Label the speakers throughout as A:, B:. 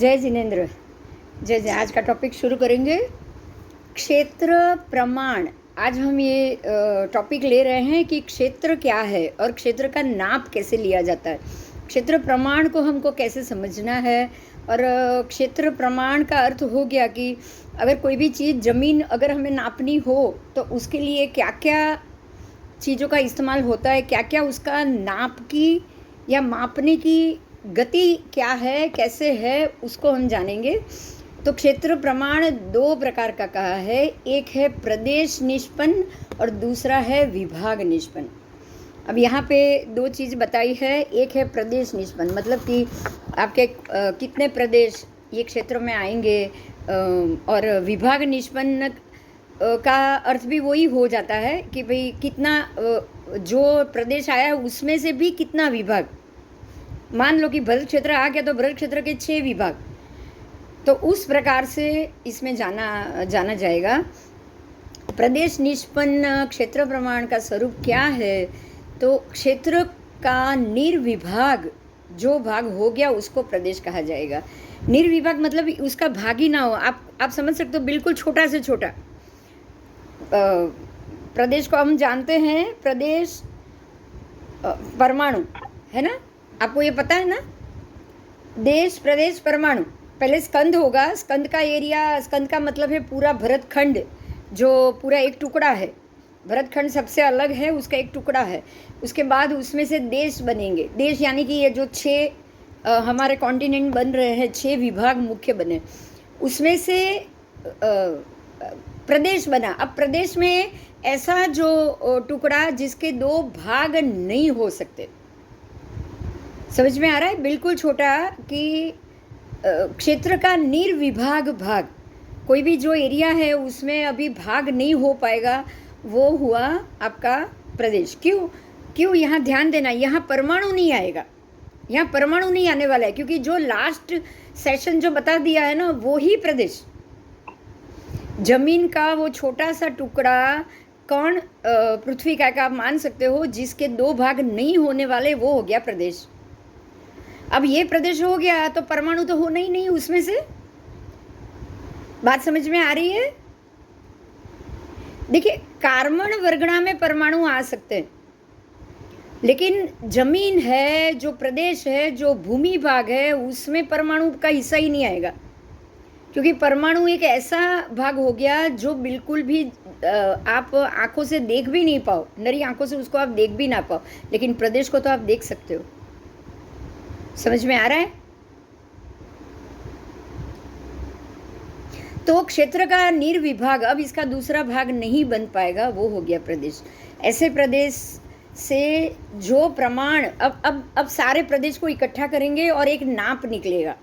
A: जय जिनेन्द्र। जय जय। आज का टॉपिक शुरू करेंगे, क्षेत्र प्रमाण। आज हम ये टॉपिक ले रहे हैं कि क्षेत्र क्या है और क्षेत्र का नाप कैसे लिया जाता है, क्षेत्र प्रमाण को हमको कैसे समझना है। और क्षेत्र प्रमाण का अर्थ हो गया कि अगर कोई भी चीज़ ज़मीन अगर हमें नापनी हो तो उसके लिए क्या क्या चीज़ों का इस्तेमाल होता है, क्या क्या उसका नाप की या मापने की गति क्या है, कैसे है, उसको हम जानेंगे। तो क्षेत्र प्रमाण दो प्रकार का कहा है, एक है प्रदेश निष्पन्न और दूसरा है विभाग निष्पन्न। अब यहाँ पे दो चीज़ बताई है, एक है प्रदेश निष्पन्न, मतलब कि आपके कितने प्रदेश ये क्षेत्र में आएंगे, और विभाग निष्पन्न का अर्थ भी वही हो जाता है कि भाई कितना जो प्रदेश आया है उसमें से भी कितना विभाग। मान लो कि भरत क्षेत्र आ गया तो भरत क्षेत्र के 6 विभाग, तो उस प्रकार से इसमें जाना जाएगा। प्रदेश निष्पन्न क्षेत्र प्रमाण का स्वरूप क्या है, तो क्षेत्र का निर्विभाग जो भाग हो गया उसको प्रदेश कहा जाएगा। निर्विभाग मतलब उसका भाग ही ना हो, आप समझ सकते हो, बिल्कुल छोटा से छोटा। प्रदेश को हम जानते हैं, प्रदेश परमाणु है ना, आपको ये पता है ना, देश प्रदेश परमाणु। पहले स्कंद होगा, स्कंद का एरिया, स्कंद का मतलब है पूरा भरतखंड, जो पूरा एक टुकड़ा है। भरतखंड सबसे अलग है, उसका एक टुकड़ा है। उसके बाद उसमें से देश बनेंगे, देश यानी कि ये जो 6 हमारे कॉन्टिनेंट बन रहे हैं, 6 विभाग मुख्य बने, उसमें से प्रदेश बना। अब प्रदेश में ऐसा जो टुकड़ा जिसके 2 भाग नहीं हो सकते, समझ में आ रहा है, बिल्कुल छोटा, कि क्षेत्र का निर्विभाग भाग, कोई भी जो एरिया है उसमें अभी भाग नहीं हो पाएगा, वो हुआ आपका प्रदेश। क्यों यहाँ ध्यान देना, यहाँ परमाणु नहीं आएगा, यहाँ परमाणु नहीं आने वाला है, क्योंकि जो लास्ट सेशन जो बता दिया है ना, वो ही प्रदेश। जमीन का वो छोटा सा टुकड़ा, कण पृथ्वी का आप मान सकते हो, जिसके 2 भाग नहीं होने वाले, वो हो गया प्रदेश। अब ये प्रदेश हो गया तो परमाणु तो होना ही नहीं उसमें से। बात समझ में आ रही है? देखिए, कार्बन वर्गणा में परमाणु आ सकते हैं, लेकिन जमीन है, जो प्रदेश है, जो भूमि भाग है, उसमें परमाणु का हिस्सा ही नहीं आएगा, क्योंकि परमाणु एक ऐसा भाग हो गया जो बिल्कुल भी आप आंखों से देख भी नहीं पाओ, नरी आंखों से उसको आप देख भी ना पाओ, लेकिन प्रदेश को तो आप देख सकते हो। समझ में आ रहा है? तो क्षेत्र का निर्विभाग, अब इसका दूसरा भाग नहीं बन पाएगा, वो हो गया प्रदेश। ऐसे प्रदेश से जो प्रमाण, अब सारे प्रदेश को इकट्ठा करेंगे और एक नाप निकलेगा।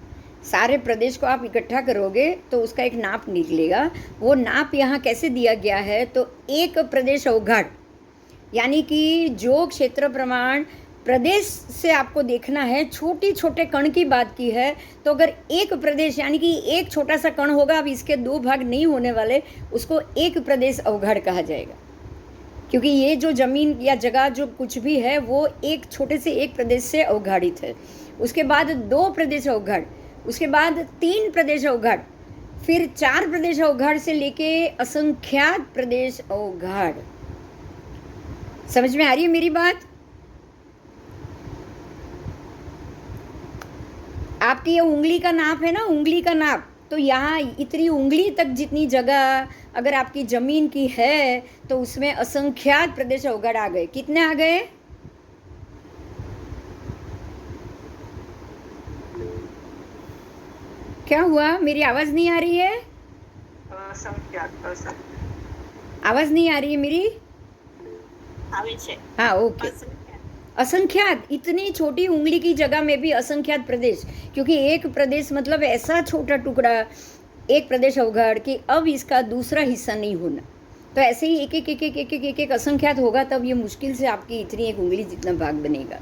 A: सारे प्रदेश को आप इकट्ठा करोगे तो उसका एक नाप निकलेगा। वो नाप यहाँ कैसे दिया गया है, तो एक प्रदेश अवघाड़, यानी कि जो क्षेत्र प्रमाण प्रदेश से आपको देखना है, छोटे छोटे कण की बात की है, तो अगर एक प्रदेश यानी कि एक छोटा सा कण होगा, अब इसके 2 भाग नहीं होने वाले, उसको एक प्रदेश अवघाड़ कहा जाएगा, क्योंकि ये जो जमीन या जगह जो कुछ भी है वो एक छोटे से एक प्रदेश से अवघाड़ित है। उसके बाद 2 प्रदेश अवघाड़, उसके बाद 3 प्रदेश अवघाड़, फिर 4 प्रदेश अवघाड़ से लेके असंख्यात प्रदेश अवघाड़। समझ में आ रही है मेरी बात? आपकी ये उंगली का नाप है ना, उंगली का नाप, तो यहाँ इतनी उंगली तक जितनी जगह अगर आपकी जमीन की है, तो उसमें असंख्यात प्रदेश अवघाड़ आ गए। कितने आ गए? क्या हुआ? मेरी आवाज नहीं आ रही है? आवाज नहीं आ रही है मेरी? हाँ, ओके। असंख्यात, इतनी छोटी उंगली की जगह में भी असंख्यात प्रदेश, क्योंकि एक प्रदेश मतलब ऐसा छोटा टुकड़ा, एक प्रदेश अवघाड़, कि अब इसका दूसरा हिस्सा नहीं होना। तो ऐसे ही एक एक एक एक एक एक एक एक असंख्यात होगा, तब ये मुश्किल से आपकी इतनी एक उंगली जितना भाग बनेगा।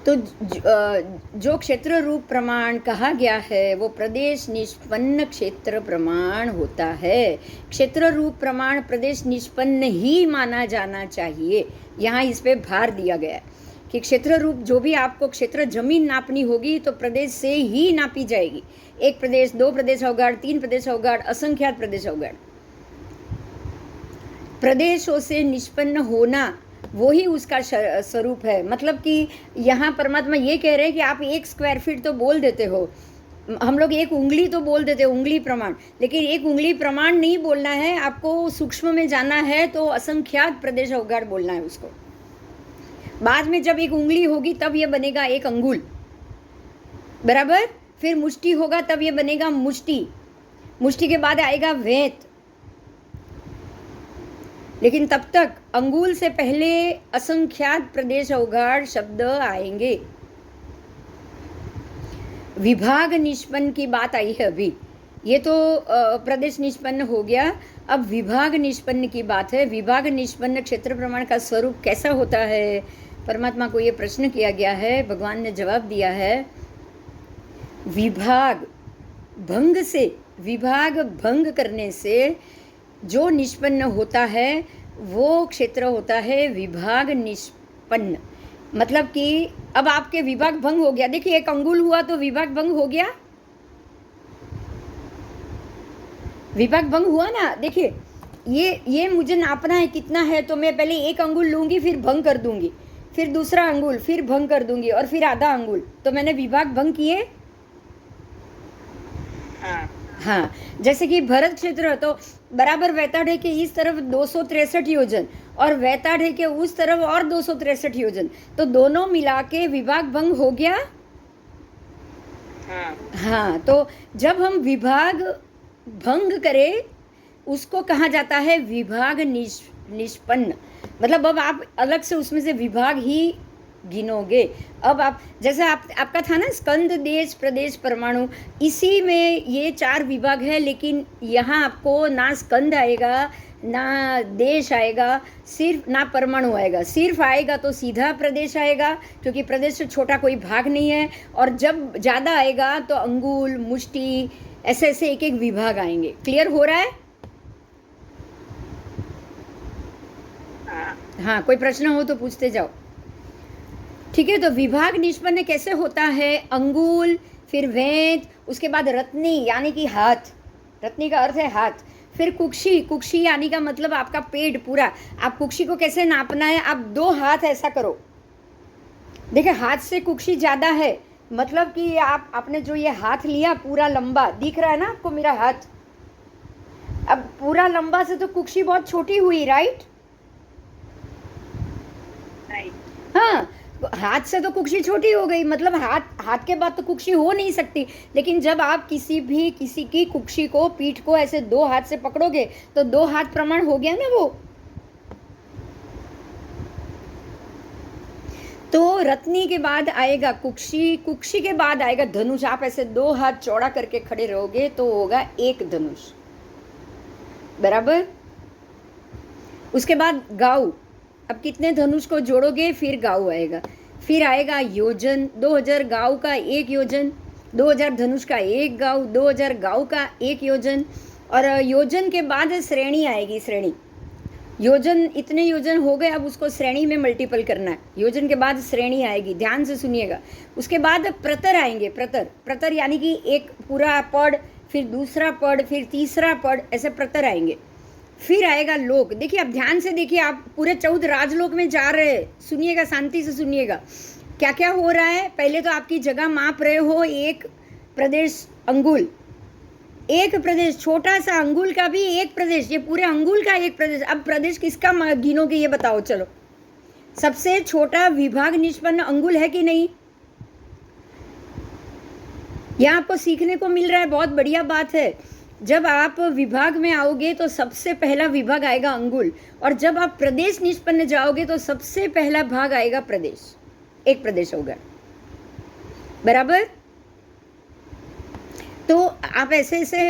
A: तो जो क्षेत्र रूप प्रमाण कहा गया है वो प्रदेश निष्पन्न क्षेत्र प्रमाण होता है। क्षेत्र रूप प्रमाण प्रदेश निष्पन्न ही माना जाना चाहिए, यहाँ इस पे भार दिया गया है। कि क्षेत्र रूप जो भी आपको क्षेत्र जमीन नापनी होगी तो प्रदेश से ही नापी जाएगी। 1 प्रदेश, 2 प्रदेश अवगाढ़, 3 प्रदेश अवगाढ़, असंख्यात प्रदेश अवगाढ़। प्रदेशों से निष्पन्न होना वो ही उसका स्वरूप है। मतलब कि यहाँ परमात्मा ये कह रहे हैं कि आप 1 स्क्वायर फीट तो बोल देते हो, हम लोग 1 उंगली तो बोल देते हैं, उंगली प्रमाण, लेकिन 1 उंगली प्रमाण नहीं बोलना है, आपको सूक्ष्म में जाना है तो असंख्यात प्रदेश अवगाढ़ बोलना है उसको। बाद में जब 1 उंगली होगी तब ये बनेगा 1 अंगुल, बराबर। फिर मुष्टि होगा तब ये बनेगा मुष्टि, मुष्टि के बाद आएगा वेत, लेकिन तब तक अंगुल से पहले असंख्यात प्रदेश अवगाढ़ शब्द आएंगे। विभाग निष्पन्न की बात आई है अभी, ये तो प्रदेश निष्पन्न हो गया, अब विभाग निष्पन्न की बात है। विभाग निष्पन्न क्षेत्र प्रमाण का स्वरूप कैसा होता है, परमात्मा को ये प्रश्न किया गया है, भगवान ने जवाब दिया है। विभाग भंग से, विभाग भंग करने से जो निष्पन्न होता है वो क्षेत्र होता है विभाग निष्पन्न। मतलब कि अब आपके विभाग भंग हो गया, देखिए 1 अंगुल हुआ तो विभाग भंग हो गया, विभाग भंग हुआ ना। देखिए ये मुझे नापना है कितना है, तो मैं पहले 1 अंगुल लूंगी, फिर भंग कर दूंगी, फिर दूसरा अंगुल, फिर भंग कर दूंगी, और फिर आधा अंगुल, तो मैंने विभाग भंग किए। हाँ, जैसे कि भरत क्षेत्र तो बराबर वैताढ़े के इस तरफ 263 योजन और वैताढ़े के उस तरफ और 263 योजन, तो दोनों मिला के विभाग भंग हो गया। हाँ, तो जब हम विभाग भंग करें उसको कहा जाता है विभाग निष्पन्न। मतलब अब आप अलग से उसमें से विभाग ही गिनोगे। अब आप जैसे आपका था ना स्कंद, देश, प्रदेश, परमाणु, इसी में ये 4 विभाग है, लेकिन यहाँ आपको ना स्कंद आएगा, ना देश आएगा, सिर्फ ना परमाणु आएगा, सिर्फ आएगा तो सीधा प्रदेश आएगा, क्योंकि प्रदेश से छोटा कोई भाग नहीं है। और जब ज़्यादा आएगा तो अंगुल, मुष्टि, ऐसे ऐसे 1-1 विभाग आएंगे। क्लियर हो रहा है? हाँ, कोई प्रश्न हो तो पूछते जाओ। ठीक है, तो विभाग निष्पन्न कैसे होता है? अंगुल, फिर वेद, उसके बाद रत्नी यानी कि हाथ, रत्नी का अर्थ है हाथ, फिर कुक्षी, कुक्षी यानी का मतलब आपका पेट पूरा। आप कुक्षी को कैसे नापना है? आप 2 हाथ ऐसा करो, देखिए हाथ से कुक्षी ज़्यादा है, मतलब कि आपने जो ये हाथ लिया पूरा लंबा, दिख रहा है ना आपको मेरा हाथ, अब पूरा लंबा से तो कुक्षी बहुत छोटी हुई, राइट? हाँ, हाथ से तो कुक्षी छोटी हो गई, मतलब हाथ के बाद तो कुक्षी हो नहीं सकती। लेकिन जब आप किसी की कुक्षी को, पीठ को ऐसे 2 हाथ से पकड़ोगे तो 2 हाथ प्रमाण हो गया ना वो। तो रत्नी के बाद आएगा कुक्षी, कुक्षी के बाद आएगा धनुष। आप ऐसे 2 हाथ चौड़ा करके खड़े रहोगे तो होगा 1 धनुष, बराबर। उसके बाद गाऊ, अब कितने धनुष को जोड़ोगे फिर गाऊ आएगा। फिर आएगा योजन, 2000 गाऊ का 1 योजन, 2000 धनुष का 1 गाऊ, 2000 गाऊ का 1 योजन। और योजन के बाद श्रेणी आएगी, श्रेणी। योजन, इतने योजन हो गए, अब उसको श्रेणी में मल्टीपल करना है। योजन के बाद श्रेणी आएगी, ध्यान से सुनिएगा। उसके बाद प्रतर आएंगे, प्रतर, प्रतर यानी कि एक पूरा पद, फिर दूसरा पद, फिर तीसरा पद, ऐसे प्रतर आएंगे। फिर आएगा लोक। देखिए आप ध्यान से देखिए, आप पूरे 14 राजलोक में जा रहे हैं, सुनिएगा, शांति से सुनिएगा क्या क्या हो रहा है। पहले तो आपकी जगह माप रहे हो, 1 प्रदेश अंगुल, 1 प्रदेश, छोटा सा अंगुल का भी 1 प्रदेश, ये पूरे अंगुल का 1 प्रदेश। अब प्रदेश किसका गिनोगे ये बताओ, चलो। सबसे छोटा विभाग निष्पन्न अंगुल है कि नहीं? यहाँ आपको सीखने को मिल रहा है, बहुत बढ़िया बात है। जब आप विभाग में आओगे तो सबसे पहला विभाग आएगा अंगुल, और जब आप प्रदेश निष्पन्न जाओगे तो सबसे पहला भाग आएगा प्रदेश, 1 प्रदेश होगा, बराबर। तो आप ऐसे ऐसे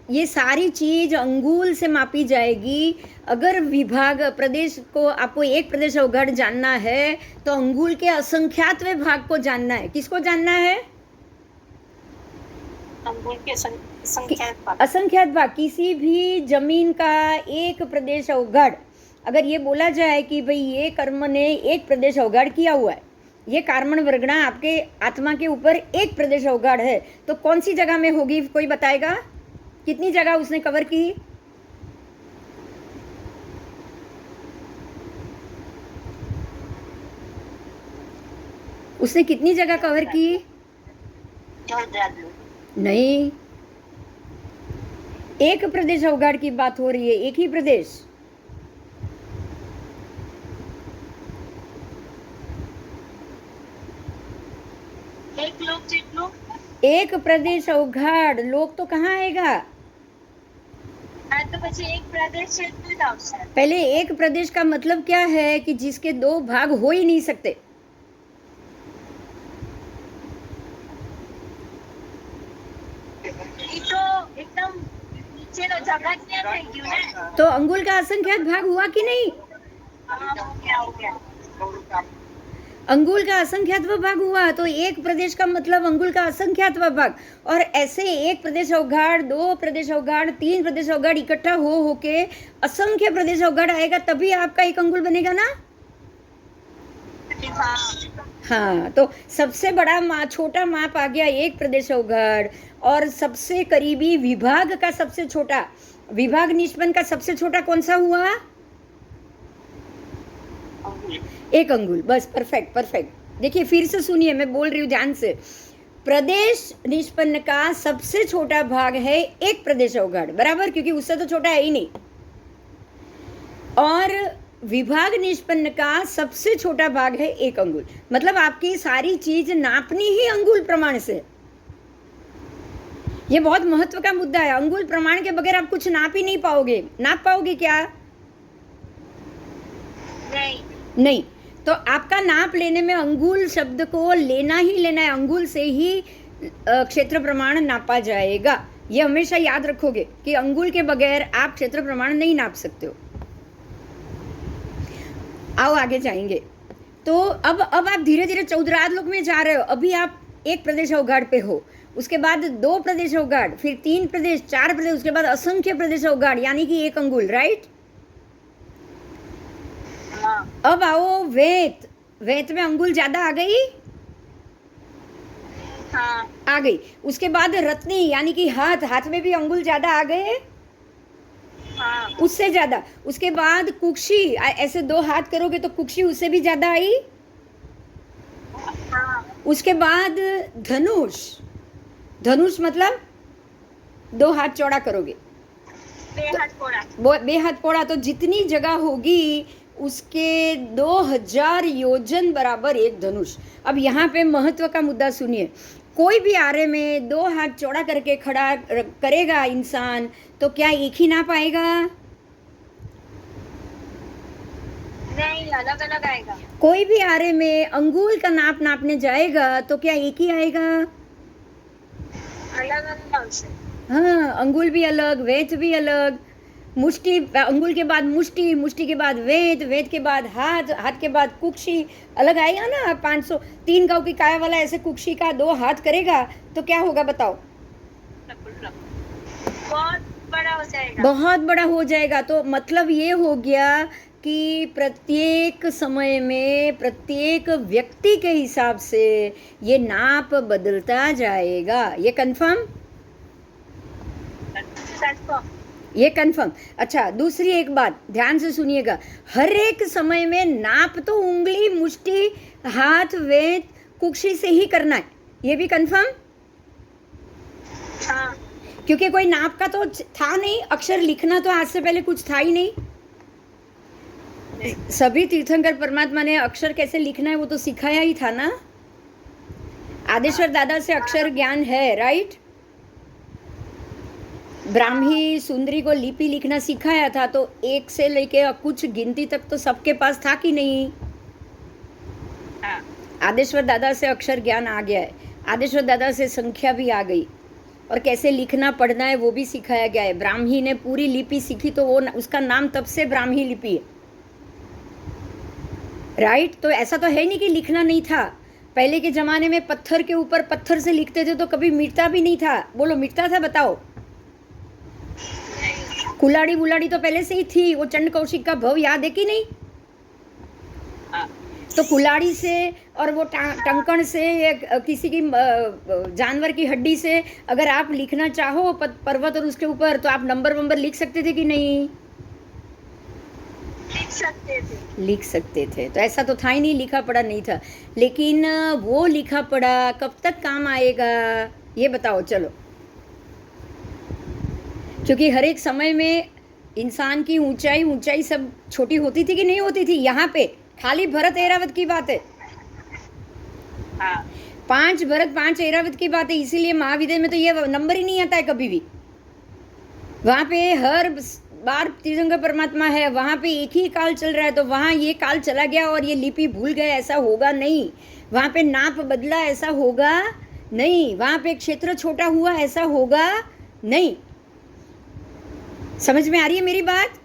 A: ये सारी चीज अंगुल से मापी जाएगी। अगर विभाग प्रदेश को, आपको 1 प्रदेश अवगाढ़ जानना है तो अंगुल के असंख्यातवें भाग को जानना है। किसको जानना है? अंगुल के असंख्यात भाग। किसी भी जमीन का 1 प्रदेश अवगाढ़, अगर ये बोला जाए कि भाई ये कर्म ने 1 प्रदेश अवगाढ़ किया हुआ है, ये कार्बन वर्गणा आपके आत्मा के ऊपर एक प्रदेश अवगाढ़ है, तो कौन सी जगह में होगी, कोई बताएगा? कितनी जगह उसने कवर की? उसने कितनी जगह कवर की? नहीं, एक प्रदेश अवगाढ़ की बात हो रही है, एक ही प्रदेश। एक प्रदेश अवगाढ़, लोक तो कहाँ आएगा?
B: तो પછી एक प्रदेश क्षेत्र જ આવશે।
A: पहले एक प्रदेश का मतलब क्या है कि जिसके दो भाग हो ही नहीं सकते। तो अंगुल का असंख्यात भाग हुआ कि नहीं? अंगुल का असंख्यात्व भाग हुआ, तो एक प्रदेश का मतलब अंगुल का असंख्यात्व भाग। और ऐसे एक प्रदेश अवगाढ़, दो प्रदेश अवगाढ़, तीन प्रदेश अवगाढ़ इकट्ठा हो होके असंख्य प्रदेश अवगाढ़ आएगा, तभी आपका एक अंगुल बनेगा ना। हाँ, तो सबसे बड़ा छोटा माप आ गया एक प्रदेश अवगाढ़, और सबसे करीबी विभाग का सबसे छोटा, विभाग निष्पन्न का सबसे छोटा कौन सा हुआ? एक अंगुल। बस, परफेक्ट परफेक्ट। देखिए फिर से सुनिए, मैं बोल रही हूँ ध्यान से। प्रदेश निष्पन्न का सबसे छोटा भाग है एक प्रदेश अवगाढ़, बराबर, क्योंकि उससे तो छोटा है ही नहीं। और विभाग निष्पन्न का सबसे छोटा भाग है एक अंगुल। मतलब आपकी सारी चीज नापनी ही अंगुल प्रमाण से। ये बहुत महत्व का मुद्दा है। अंगुल प्रमाण के बगैर आप कुछ नाप ही नहीं पाओगे। नाप पाओगे क्या? नहीं। तो आपका नाप लेने में अंगुल शब्द को लेना ही लेना है। अंगुल से ही क्षेत्र प्रमाण नापा जाएगा। ये हमेशा याद रखोगे कि अंगुल के बगैर आप क्षेत्र प्रमाण नहीं नाप सकते हो। आओ आगे जाएंगे। तो अब आप धीरे धीरे चौधराज लोक में जा रहे हो। अभी आप एक प्रदेश अवगाढ़ पे हो, उसके बाद दो प्रदेश अवगाढ़, फिर तीन प्रदेश, चार प्रदेश, उसके बाद असंख्य प्रदेश अवगाढ़, यानी कि एक अंगुल, राइट। अब आओ वेत। वेत में अंगुल ज्यादा आ गई?
B: हाँ।
A: आ गई। उसके बाद रत्नी, यानी कि हाथ, हाथ में भी अंगुल ज्यादा आ गए?
B: हाँ।
A: उससे ज्यादा। उसके बाद कुक्षी, ऐसे दो हाथ करोगे तो कुक्षी उससे भी ज्यादा आई?
B: हाँ।
A: उसके बाद धनुष। धनुष मतलब दो हाथ चौड़ा करोगे, बे हाथ पोड़ा, तो जितनी जगह होगी उसके 2000 योजन बराबर एक धनुष। अब यहाँ पे महत्व का मुद्दा सुनिए। कोई भी आरे में दो हाथ चौड़ा करके खड़ा करेगा इंसान, तो क्या एक ही नाप आएगा?
B: नहीं, अलग अलग आएगा।
A: कोई भी आरे में अंगुल का नाप नापने जाएगा तो क्या एक ही आएगा?
B: अलग अलग।
A: हाँ, अंगुल भी अलग, वेत भी अलग। मुष्टि, अंगुल के बाद मुष्टि, मुष्टि के बाद वेद, वेद के बाद हाथ, हाथ के बाद कुक्षी, अलग आएगा ना। 503 गांव की काया वाला ऐसे कुक्षी का दो हाथ करेगा तो क्या होगा बताओ?
B: बहुत बड़ा हो जाएगा।
A: बहुत बड़ा हो जाएगा। तो मतलब ये हो गया कि प्रत्येक समय में प्रत्येक व्यक्ति के हिसाब से ये नाप बदलता जाएगा। ये कंफर्म? ये कंफर्म। अच्छा, दूसरी एक बात ध्यान से सुनिएगा। हर एक समय में नाप तो उंगली, मुष्टि, हाथ, वेद, कुक्षी से ही करना है। ये भी कंफर्म?
B: हाँ।
A: क्योंकि कोई नाप का तो था नहीं, अक्षर लिखना तो आज से पहले कुछ था ही नहीं। सभी तीर्थंकर परमात्मा ने अक्षर कैसे लिखना है वो तो सिखाया ही था ना। आदेश्वर दादा से अक्षर ज्ञान है, राइट। ब्राह्मी सुंदरी को लिपि लिखना सिखाया था, तो एक से लेके कुछ गिनती तक तो सबके पास था कि नहीं। आदेश्वर दादा से अक्षर ज्ञान आ गया है। आदेश्वर दादा से संख्या भी आ गई, और कैसे लिखना पढ़ना है वो भी सिखाया गया है। ब्राह्मी ने पूरी लिपि सीखी तो वो उसका नाम तब से ब्राह्मी लिपि है, राइट। तो ऐसा तो है नहीं कि लिखना नहीं था। पहले के जमाने में पत्थर के ऊपर पत्थर से लिखते थे तो कभी मिटता भी नहीं था। बोलो, मिटता था? बताओ। कुलाड़ी बुलाड़ी तो पहले से ही थी। वो चंड कौशिक का भव याद है कि नहीं? तो कुल्हाड़ी से और वो टंकण से या किसी की जानवर की हड्डी से अगर आप लिखना चाहो पर्वत और उसके ऊपर, तो आप नंबर लिख सकते थे कि नहीं? लिख सकते थे। तो ऐसा तो था ही नहीं, लिखा पढ़ा नहीं था। लेकिन वो लिखा पढ़ा कब तक काम आएगा ये बताओ चलो। क्योंकि हर एक समय में इंसान की ऊंचाई सब छोटी होती थी कि नहीं होती थी? यहाँ पे खाली भरत ऐरावत की बात है।
B: हाँ।
A: 5 भरत 5 ऐरावत की बात है। इसीलिए महाविद्या में तो ये नंबर ही नहीं आता है कभी भी। वहाँ पे हर बार त्रिजंग परमात्मा है, वहाँ पे एक ही काल चल रहा है, तो वहाँ ये काल चला गया और ये लिपि भूल गए ऐसा होगा नहीं। वहाँ पे नाप बदला ऐसा होगा नहीं। वहाँ पे क्षेत्र छोटा हुआ ऐसा होगा नहीं। समझ में आ रही है मेरी बात?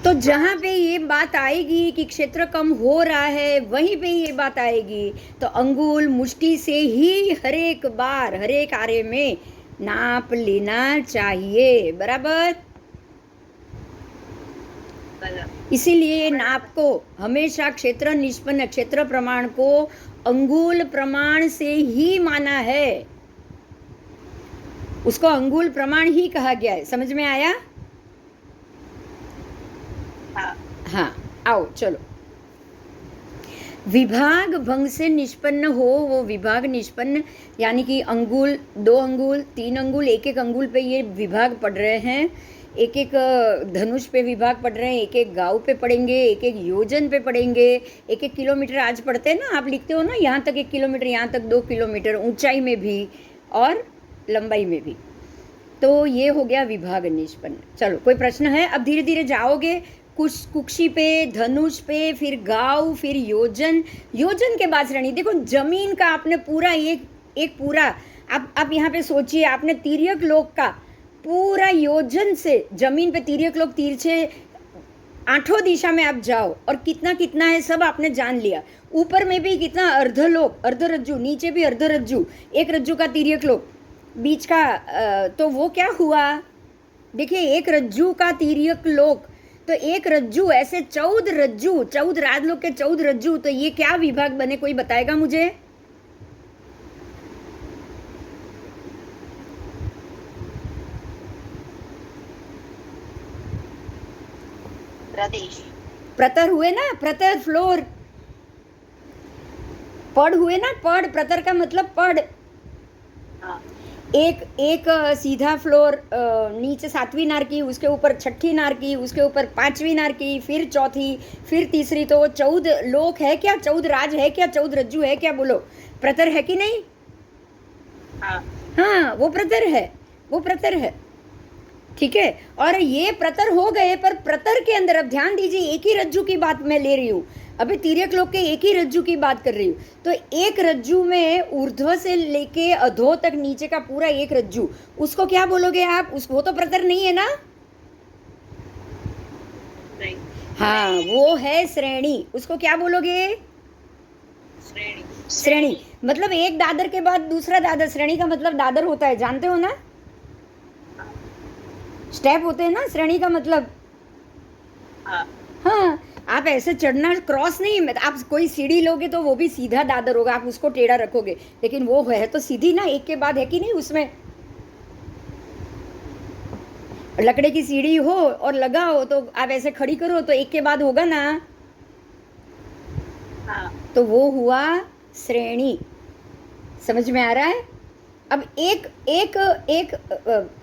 A: तो जहाँ पे ये बात आएगी कि क्षेत्र कम हो रहा है, वहीं पे ये बात आएगी। तो अंगुल मुष्टि से ही हर एक बार हर एक आरे में नाप लेना चाहिए। बराबर? इसीलिए नाप को हमेशा क्षेत्र निष्पन्न क्षेत्र प्रमाण को अंगुल प्रमाण से ही माना है। उसको अंगुल प्रमाण ही कहा गया है। समझ में आया? हाँ, आओ चलो। विभाग भंग से निष्पन्न हो, वो विभाग निष्पन्न यानी कि अंगुल 2 अंगुल 3 अंगुल एक एक अंगुल पे ये विभाग पढ़ रहे हैं। एक एक धनुष पे विभाग पढ़ रहे हैं, एक एक गांव पे पढ़ेंगे, एक एक योजन पे पढ़ेंगे, एक एक किलोमीटर आज पढ़ते हैं ना, आप लिखते हो ना, यहाँ तक 1 किलोमीटर, यहाँ तक 2 किलोमीटर, ऊंचाई में भी और लंबाई में भी। तो ये हो गया विभाग निष्पन्न। चलो कोई प्रश्न है? अब धीरे धीरे जाओगे कुक्षी पे, धनुष पे, फिर गांव, फिर योजन, योजन के बाद श्रेणी। देखो जमीन का आपने पूरा एक पूरा आप यहाँ पे सोचिए, आपने तिर्यक लोक का पूरा योजन से जमीन पे तिर्यक लोक तिरछे 8 दिशा में आप जाओ और कितना कितना है सब आपने जान लिया। ऊपर में भी कितना अर्धलोक, अर्धरज्जु, नीचे भी अर्धरज्जु, एक रज्जु का तिर्यक लोक, बीच का तो वो क्या हुआ? देखिए एक रज्जु का तिर्यक लोक, तो एक रज्जु ऐसे 14 रज्जु, 14 राजलोक के 14 रज्जु, तो ये क्या विभाग बने? कोई बताएगा मुझे?
B: प्रदेश,
A: प्रतर हुए ना, प्रतर फ्लोर, पड़ हुए ना, पड़, प्रतर का मतलब पड़। एक सीधा फ्लोर, नीचे 7वीं नार की, उसके ऊपर 6ठी नार की, उसके ऊपर 5वीं नार की, फिर चौथी, फिर तीसरी। तो 14 लोक है क्या? 14 राज है क्या? 14 रज्जु है क्या? बोलो, प्रतर है कि नहीं? हाँ, वो प्रतर है, वो प्रतर है। ठीक है, और ये प्रतर हो गए, पर प्रतर के अंदर अब ध्यान दीजिए, एक ही रज्जु की बात मैं ले रही हूँ। अभी तिर्यक लोक के एक ही रज्जु की बात कर रही हूँ। तो एक रज्जु में ऊर्ध्व से लेके अधो तक नीचे का पूरा एक रज्जु, उसको क्या बोलोगे आप? वो तो प्रतर नहीं है ना?
B: नहीं।
A: हाँ, वो है श्रेणी। उसको क्या बोलोगे?
B: श्रेणी।
A: श्रेणी मतलब एक दादर के बाद दूसरा दादर। श्रेणी का मतलब दादर होता है, जानते हो ना? स्टेप होते हैं ना श्रेणी का मतलब। हाँ, आप ऐसे चढ़ना क्रॉस नहीं, आप कोई सीढ़ी लोगे तो वो भी सीधा दादर होगा, आप उसको टेढ़ा रखोगे, लेकिन वो है तो सीधी ना, एक के बाद है कि नहीं? उसमें लकड़े की सीढ़ी हो और लगा हो तो आप ऐसे खड़ी करो तो एक के बाद होगा ना। तो वो हुआ श्रेणी। समझ में आ रहा है? अब एक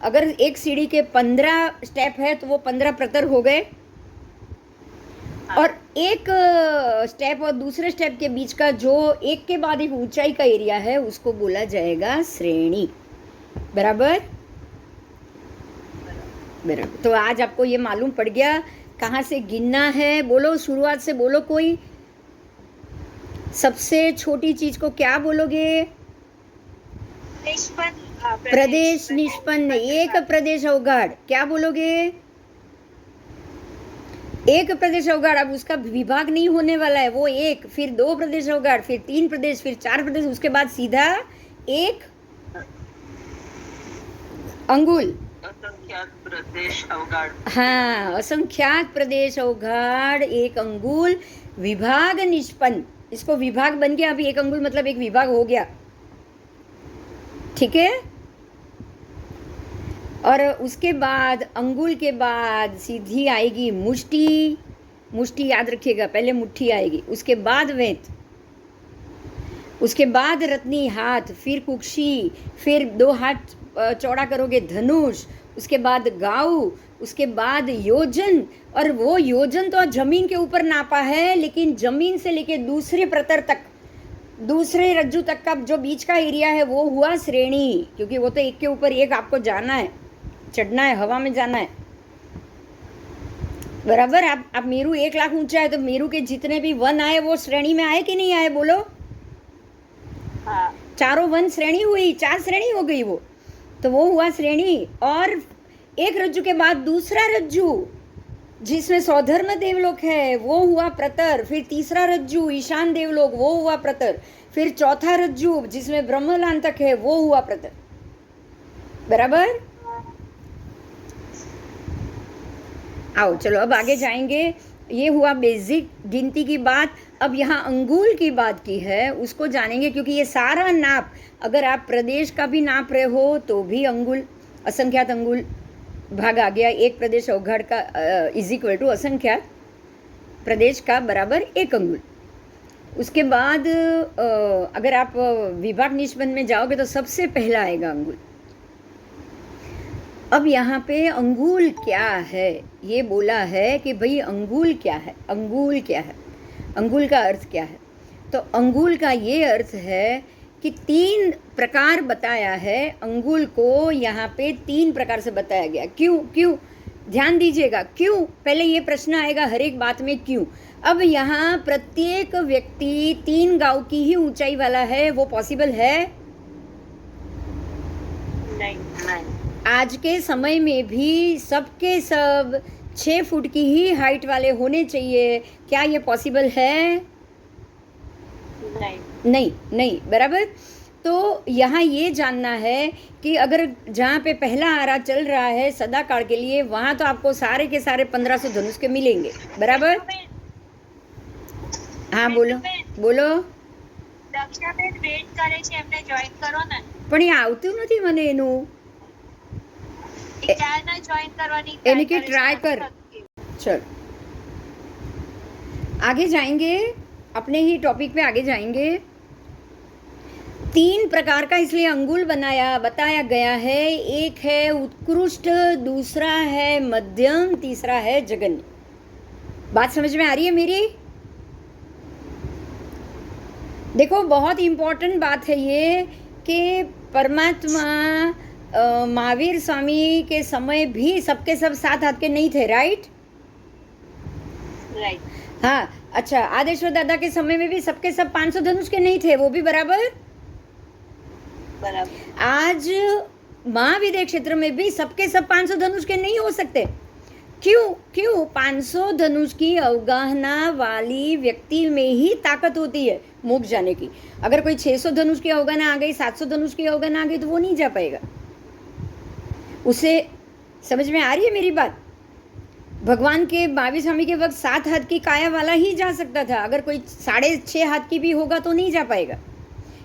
A: अगर एक सीढ़ी के 15 स्टेप है तो वो 15 प्रतर हो गए, और एक स्टेप और दूसरे स्टेप के बीच का जो एक के बाद एक ऊंचाई का एरिया है उसको बोला जाएगा श्रेणी। बराबर? बराबर। तो आज आपको ये मालूम पड़ गया कहाँ से गिनना है। बोलो, शुरुआत से बोलो। कोई सबसे छोटी चीज को क्या बोलोगे?
B: निष्पन्न।
A: प्रदेश निष्पन्न। एक प्रदेश अवगाढ़ क्या बोलोगे? एक प्रदेश अवगाढ़। अब उसका विभाग नहीं होने वाला है, वो एक, फिर 2 प्रदेश अवगाढ़, फिर 3 प्रदेश, फिर 4 प्रदेश, उसके बाद सीधा एक अंगुल।
B: असंख्यात प्रदेश अवगाढ़।
A: हाँ, असंख्यात प्रदेश अवगाढ़, एक अंगुल, विभाग निष्पन्न, इसको विभाग बन गया, अभी एक अंगुल मतलब एक विभाग हो गया, ठीक है। और उसके बाद अंगुल के बाद सीधी आएगी मुष्टि, मुष्टि याद रखिएगा, पहले मुट्ठी आएगी, उसके बाद वेंत, उसके बाद रत्नी हाथ, फिर कुक्षी, फिर 2 हाथ चौड़ा करोगे धनुष, उसके बाद गाऊ, उसके बाद योजन। और वो योजन तो जमीन के ऊपर नापा है, लेकिन जमीन से लेके दूसरे प्रतर तक, दूसरे रज्जु तक का जो बीच का एरिया है वो हुआ श्रेणी, क्योंकि वो तो एक के ऊपर एक आपको जाना है, चढ़ना है, हवा में जाना है, बराबर। आप मेरू 1 लाख ऊंचा है तो मेरू के जितने भी वन आए वो श्रेणी में आए कि नहीं आए, बोलो।
B: हाँ।
A: चारों वन श्रेणी हुई, 4 श्रेणी हो गई वो, तो वो हुआ श्रेणी। और एक रज्जु के बाद दूसरा रज्जु जिसमें सौधर्म देवलोक है वो हुआ प्रतर, फिर तीसरा रज्जु ईशान देवलोक वो हुआ प्रतर, फिर चौथा रज्जु जिसमें ब्रह्मलांतक है वो हुआ प्रतर, बराबर। आओ चलो अब आगे जाएंगे। ये हुआ बेसिक गिनती की बात। अब यहाँ अंगुल की बात की है, उसको जानेंगे, क्योंकि ये सारा नाप, अगर आप प्रदेश का भी नाप रहे हो तो भी अंगुल, असंख्यात अंगुल भाग आ गया। एक प्रदेश अवघड़ का इज इक्वल टू असंख्यात प्रदेश का बराबर 1 अंगुल। उसके बाद अगर आप विभाग निष्पन्न में जाओगे तो सबसे पहला आएगा अंगुल। अब यहाँ पे अंगुल क्या है, ये बोला है कि भाई अंगुल क्या है, अंगुल क्या है, अंगुल का अर्थ क्या है। तो अंगुल का ये अर्थ है कि 3 प्रकार बताया है, अंगुल को यहाँ पे 3 प्रकार से बताया गया। क्यों क्यों, ध्यान दीजिएगा, क्यों, पहले ये प्रश्न आएगा हर एक बात में, क्यों। अब यहाँ प्रत्येक व्यक्ति 3 गांव की ही ऊंचाई वाला है, वो पॉसिबल है?
B: नहीं।
A: आज के समय में भी सबके सब 6 फुट की ही हाइट वाले होने चाहिए, क्या ये पॉसिबल है?
B: नहीं।
A: नहीं नहीं, बराबर। तो यहाँ ये जानना है कि अगर जहाँ पे पहला आरा चल रहा है सदा काल के लिए, वहाँ तो आपको सारे के सारे 1500 धनुष के मिलेंगे, बराबर। हाँ बोलो બોલો।
B: દક્ષાબેન વેઇટ કરે છે, એમને જોઈન કરો ને।
A: પણ એ આવતું નથી મને એનું,
B: એ ક્યારના જોઈન કરવાની
A: એને કે ટ્રાય કર। चल आगे जाएंगे, अपने ही टॉपिक पे आगे जाएंगे। 3 प्रकार का इसलिए अंगुल बताया गया है। एक है उत्कृष्ट, दूसरा है मध्यम, तीसरा है जघन्य। बात समझ में आ रही है मेरी? देखो बहुत इम्पोर्टेंट बात है ये कि परमात्मा महावीर स्वामी के समय भी सबके सब 7 हाथ के नहीं थे, राइट?
B: राइट।
A: हाँ, अच्छा, आदेश्वर दादा के समय में भी सबके सब 500 धनुष के नहीं थे, वो भी बराबर। आज महाविद्या क्षेत्र में भी सबके सब 500 धनुष के नहीं हो सकते। क्यों क्यों? 500 धनुष की अवगाहना वाली व्यक्ति में ही ताकत होती है मोक्ष जाने की। अगर कोई 600 धनुष की अवगाहना आ गई, 700 धनुष की अवगाहना आ गई, तो वो नहीं जा पाएगा। उसे समझ में आ रही है मेरी बात? भगवान के 22 स्वामी के वक्त 7 हाथ की काया वाला ही जा सकता था, अगर कोई 6.5 हाथ की भी होगा तो नहीं जा पाएगा,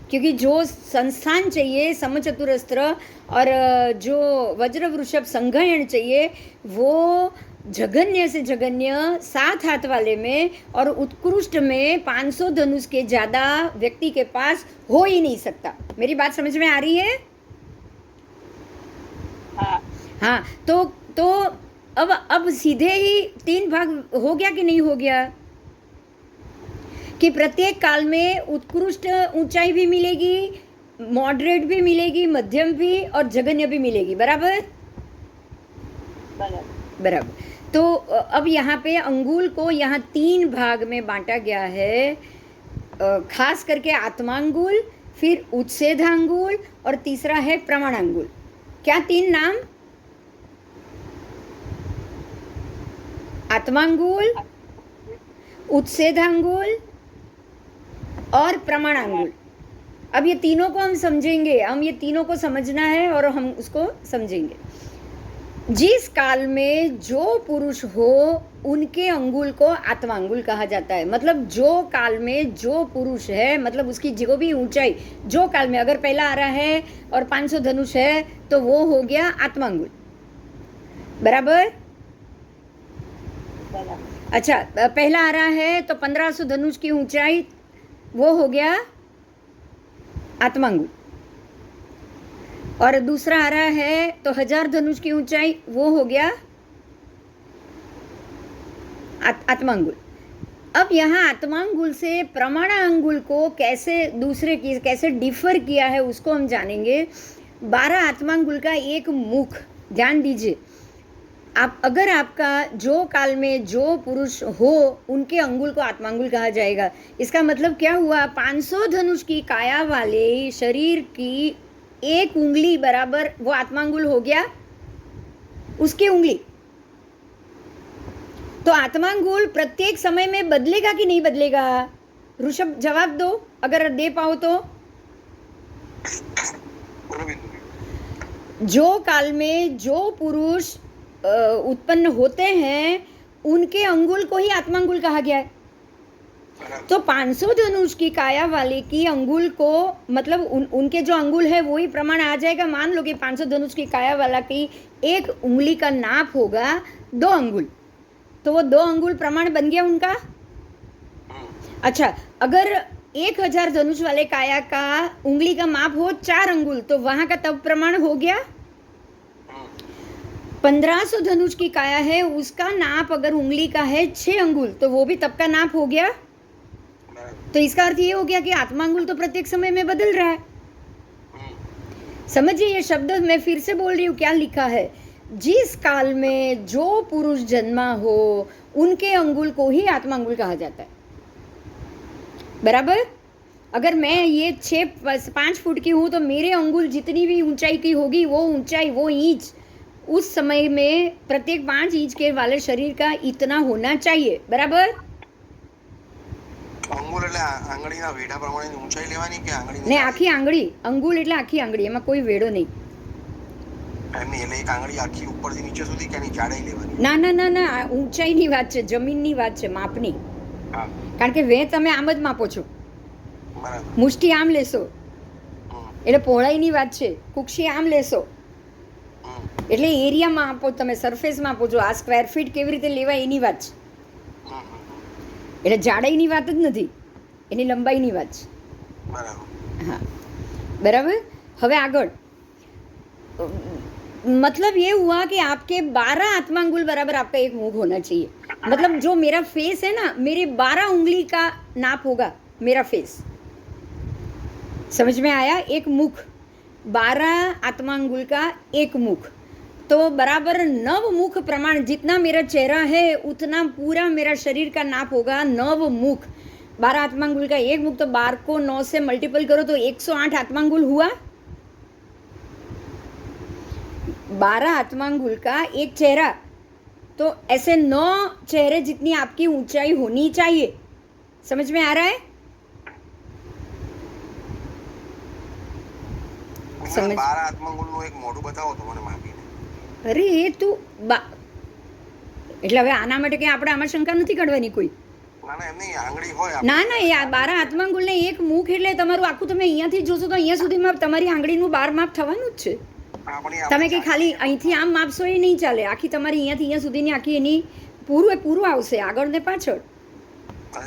A: क्योंकि जो संस्थान चाहिए समचतुरस्त्र और जो वज्र वृषभ संघयन चाहिए वो जघन्य से जघन्य 7 हाथ वाले में और उत्कृष्ट में 500 धनुष के ज़्यादा व्यक्ति के पास हो ही नहीं सकता। मेरी बात समझ में आ रही है? हाँ, तो अब सीधे ही 3 भाग हो गया कि नहीं हो गया, कि प्रत्येक काल में उत्कृष्ट ऊंचाई भी मिलेगी, मॉडरेट भी मिलेगी, मध्यम भी और जघन्य भी मिलेगी, बराबर बराबर। तो अब यहाँ पे अंगुल को यहाँ 3 भाग में बांटा गया है, खास करके आत्मांगुल, फिर उच्छेदांगुल और तीसरा है प्रमाणांगुल। क्या 3 नाम? आत्मांगुल, उच्छेदांगुल और प्रमाणांगुल। अब ये तीनों को हम समझेंगे, हम ये तीनों को समझना है और हम उसको समझेंगे। जिस काल में जो पुरुष हो उनके अंगुल को आत्मांगुल कहा जाता है। मतलब जो काल में जो पुरुष है, मतलब उसकी जो भी ऊंचाई, जो काल में अगर पहला आ रहा है और 500 धनुष है तो वो हो गया आत्मांगुल। बराबर? अच्छा, पहला आ रहा है तो 1500 धनुष की ऊंचाई, वो हो गया आत्मांगुल। और दूसरा आ रहा है तो 1000 धनुष की ऊंचाई, वो हो गया आत्मांगुल। अब यहाँ आत्मांगुल से प्रमाणांगुल को कैसे दूसरे की कैसे डिफर किया है उसको हम जानेंगे। 12 आत्मांगुल का एक मुख, ध्यान दीजिए। आप अगर आपका जो काल में जो पुरुष हो उनके अंगुल को आत्मांगुल कहा जाएगा। इसका मतलब क्या हुआ? 500 धनुष की काया वाले शरीर की एक उंगली बराबर वो आत्मांगुल हो गया, उसकी उंगली। तो आत्मांगुल प्रत्येक समय में बदलेगा कि नहीं बदलेगा? ऋषभ जवाब दो, अगर दे पाओ तो। जो काल में जो पुरुष उत्पन्न होते हैं उनके अंगुल को ही आत्मांगुल कहा गया है। तो 500 धनुष की काया वाले की अंगुल को, मतलब उनके जो अंगुल है वही प्रमाण आ जाएगा। मान लो कि 500 धनुष की काया वाला की एक उंगली का नाप होगा 2 अंगुल, तो वो 2 अंगुल प्रमाण बन गया उनका। अच्छा, अगर 1000 धनुष वाले काया का उंगली का माप हो 4 अंगुल, तो वहां का तब प्रमाण हो गया। 1500 धनुष की काया है, उसका नाप अगर उंगली का है 6 अंगुल, तो वो भी तब का नाप हो गया। तो इसका अर्थ ये हो गया कि आत्मांगुल तो प्रत्येक समय में बदल रहा है। समझिए, ये शब्द मैं फिर से बोल रही हूँ, क्या लिखा है। जिस काल में जो पुरुष जन्मा हो उनके अंगुल को ही आत्मांगुल कहा जाता है। बराबर? अगर मैं ये 5 फुट की हूँ तो मेरे अंगुल जितनी भी ऊंचाई की होगी वो ऊंचाई, वो इंच उस समय में प्रत्येक 5 इंच के वाले शरीर का इतना होना चाहिए। बराबर?
C: અંગુલ એટલે આંગળીના વેઢા પ્રમાણેની ઊંચાઈ લેવાની કે આંગળીની
A: ને આખી આંગળી, અંગુલ એટલે આખી આંગળી, એમાં કોઈ વેડો નહીં।
C: એમની એટલે એક આંગળી આખી ઉપરથી નીચે સુધી કે એની જાડાઈ લેવાની?
A: ના ના ના ના, ઊંચાઈની વાત છે, જમીનની વાત છે, માપની।
C: હા,
A: કારણ કે વે તમે આમ જ માપો છો,
C: બરાબર।
A: મુષ્ટિ આમ લેશો એટલે પહોળાઈની વાત છે, કુક્ષી આમ લેશો એટલે એરિયામાં આપો તમે, સરફેસમાં આપો છો। આ સ્ક્વેર ફીટ કેવી રીતે લેવાય એની વાત છે। એટલે જાડાઈની વાત જ નથી, એની લંબાઈની વાત છે।
C: બરાબર।
A: हाँ, बराबर। હવે આગળ मतलब ये हुआ कि आपके 12 आत्मांगुल बराबर आपका एक मुख होना चाहिए। मतलब जो मेरा फेस है ना, मेरे 12 उंगली का नाप होगा मेरा फेस। समझ में आया? एक मुख, 12 आत्मांगुल का एक मुख, तो बराबर 9 मुख प्रमाण, जितना मेरा चेहरा है उतना पूरा मेरा शरीर का नाप होगा 9 मुख। 12 आत्मांगुल का एक मुख, तो 12 को 9 से मल्टीपल करो तो 108 आत्मांगुल हुआ। 12 आत्मांगुल का एक चेहरा, तो ऐसे 9 चेहरे जितनी आपकी ऊंचाई होनी चाहिए। समझ में आ रहा है?
C: સમજ 12 આત્માંગુલનું એક મોઢું બતાવો તો મને માપીને।
A: અરે એ તું એટલે હવે આના માટે કે આપણે આમાં શંકા નથી કાઢવાની કોઈ।
C: ના ના, એમની આંગળી હોય
A: ના ના, એ 12 આત્માંગુલને એક મુખ એટલે તમારું આખું, તમે અહીંયાથી જોશો તો અહીંયા સુધીમાં તમારી આંગળીનું 12 માપ થવાનું જ છે। તમે કંઈ ખાલી અહીંથી આમ માપશો એ નહીં ચાલે, આખી તમારી અહીંયાથી અહીંયા સુધીની આખી એની પૂરું આવશે, આગળ ને પાછળ।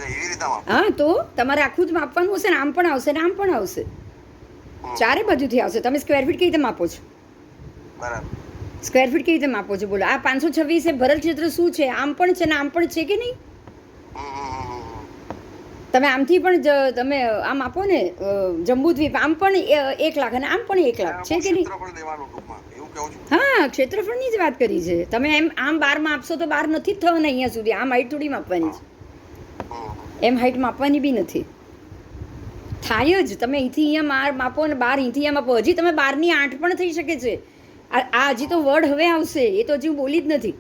C: એવી રીતે
A: હા, તો તમારે આખું જ માપવાનું હશે ને, આમ પણ આવશે ને આમ પણ આવશે, ચારે બાજુથી આવશે। તમે સ્ક્વેર ફીટ કેવી રીતે માપો છો?
C: બરાબર।
A: સ્ક્વેર ફીટ કેવી રીતે માપો છો? બોલો। આ 526 એ ભરલ ક્ષેત્ર શું છે? આમ પણ છે ને આમ પણ છે કે નહીં? તમે આમથી પણ તમે આમ આપો ને, જંબુદ્વીપ આમ પણ 1 લાખ અને આમ પણ 1 લાખ છે કે નહીં? હા, ક્ષેત્રફળની જ વાત કરી છે। તમે એમ આમ 12 માપશો તો 12 નથી જ થવાના અહીંયા સુધી। આમ હાઈટ થોડી માપવાની છે, એમ હાઈટ માપવાની બી નથી થાય જ। તમે અહીંથી અહીંયા માપો અને 12 અહીંથી અહીંયા માપો, હજી તમે 12 ની 8 પણ થઈ શકે છે। આ હજી તો વર્ડ હવે આવશે, એ તો હજી હું બોલી જ નથી।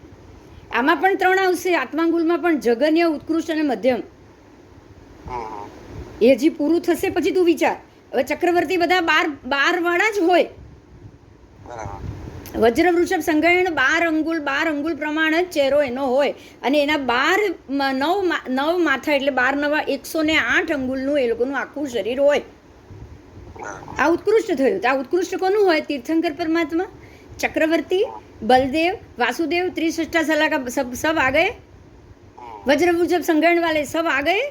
A: આમાં પણ 3 આવશે, આત્માંગુલમાં પણ, જઘન્ય, ઉત્કૃષ્ટ અને મધ્યમ। એ હજી પૂરું થશે પછી તું વિચાર। હવે ચક્રવર્તી બધા 12 વાળા જ હોય, વજ્ર વૃષભ સંગયણ 12 અંગુલ પ્રમાણ જ ચહેરો એનો હોય અને એના 9 માથા એટલે 12 નવા 108 અંગુલનું એ લોકોનું આખું શરીર હોય.
C: બરાબર.
A: આ ઉત્કૃષ્ટ થયું. તો આ ઉત્કૃષ્ટ કોનું હોય? તીર્થંકર પરમાત્मा, चक्रवर्ती, बलदेव, वासुदेव, त्रिसृष्टा सला का सब आ गए. वज्र वृषभ संग्रहण वाले सब आ गए.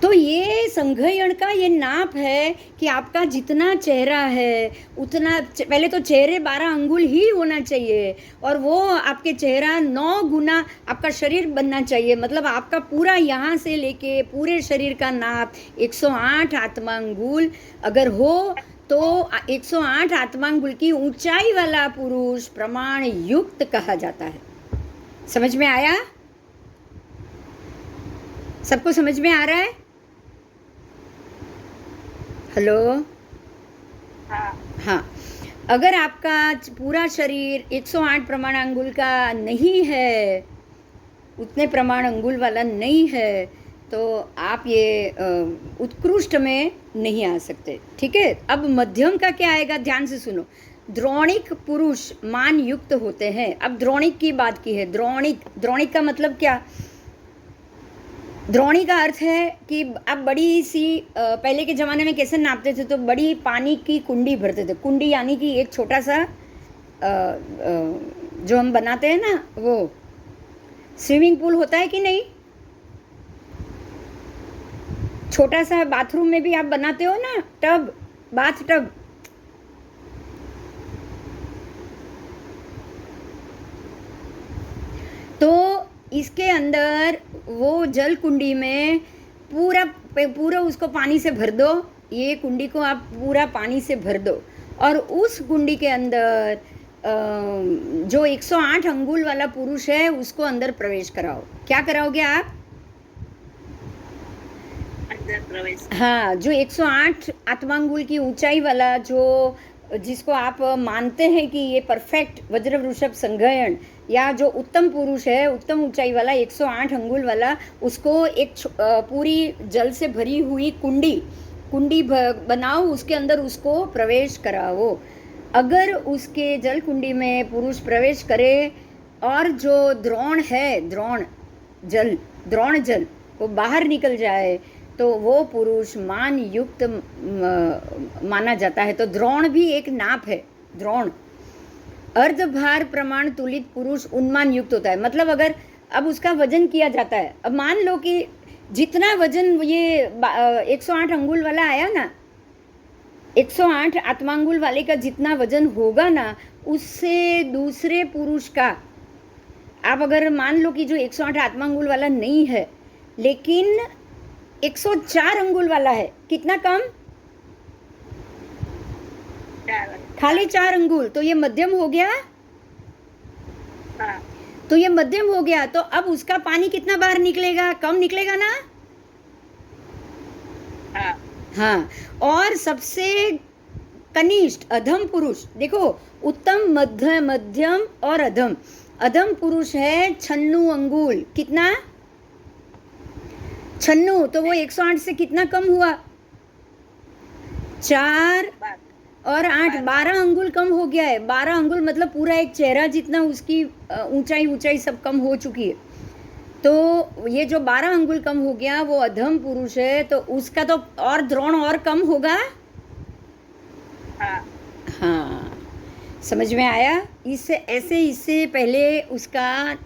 A: तो ये संघयण का ये नाप है कि आपका जितना चेहरा है उतना पहले तो चेहरे 12 अंगुल ही होना चाहिए और वो आपके चेहरा 9 गुना आपका शरीर बनना चाहिए. मतलब आपका पूरा यहाँ से लेके पूरे शरीर का नाप 108 आत्मांगुल अगर हो तो 108 आत्मांगुल की ऊंचाई वाला पुरुष प्रमाण युक्त कहा जाता है. समझ में आया? सबको समझ में आ रहा है? हेलो. हाँ. अगर आपका पूरा शरीर 108 प्रमाण अंगुल का नहीं है, उतने प्रमाण अंगुल वाला नहीं है, तो आप ये उत्कृष्ट में नहीं आ सकते. ठीक है. अब मध्यम का क्या आएगा? ध्यान से सुनो. द्रोणिक पुरुष मान युक्त होते हैं. अब द्रोणिक की बात की है. द्रोणिक का मतलब क्या? द्रोणी का अर्थ है कि आप बड़ी सी पहले के ज़माने में कैसे नापते थे? तो बड़ी पानी की कुंडी भरते थे. कुंडी यानी कि एक छोटा सा जो हम बनाते हैं ना, वो स्विमिंग पूल होता है कि नहीं? छोटा सा बाथरूम में भी आप बनाते हो ना, टब, बाथ टब. तो इसके अंदर वो जल कुंडी में पूरा उसको पानी से भर दो. ये कुंडी को आप पूरा पानी से भर दो और उस कुंडी के अंदर जो 108 अंगुल वाला पुरुष है उसको अंदर प्रवेश कराओ. क्या कराओगे आप?
B: अंदर प्रवेश.
A: हाँ, जो 108 आत्मांगुल की ऊंचाई वाला, जो जिसको आप मानते हैं कि ये परफेक्ट वज्र वृषभ संघयण या जो उत्तम पुरुष है, उत्तम ऊंचाई वाला 108 अंगुल वाला, उसको एक पूरी जल से भरी हुई कुंडी बनाओ, उसके अंदर उसको प्रवेश कराओ. अगर उसके जल कुंडी में पुरुष प्रवेश करे और जो द्रोण जल वो बाहर निकल जाए तो वो पुरुष मान युक्त माना जाता है. तो द्रोण भी एक नाप है. द्रोण अर्धभार प्रमाण तुलित पुरुष उन्मान युक्त होता है. मतलब अगर अब उसका वजन किया जाता है, अब मान लो कि जितना वजन ये 108 अंगुल वाला आया ना, 108 आत्मांगुल वाले का जितना वजन होगा ना, उससे दूसरे पुरुष का, आप अगर मान लो कि जो 108 आत्मांगुल वाला नहीं है लेकिन 104 अंगुल वाला है, कितना कम? खाली 4 अंगुल. तो ये मध्यम हो गया.
B: हाँ.
A: तो ये मध्यम हो गया. तो अब उसका पानी कितना बाहर निकलेगा? कम निकलेगा ना.
B: हाँ.
A: हाँ. और सबसे कनिष्ठ अधम पुरुष, देखो, उत्तम, मध्यम और अधम पुरुष है 96 अंगुल. कितना? 96. तो वो 108 से कितना कम हुआ? 4 और 8, 12 अंगुल कम हो गया है. 12 अंगुल मतलब पूरा एक चेहरा जितना उसकी ऊंचाई सब कम हो चुकी है. तो ये जो 12 अंगुल कम हो गया वो अधम पुरुष है. तो उसका तो और द्रोण और कम होगा. हाँ, समझ में आया? इससे पहले उसका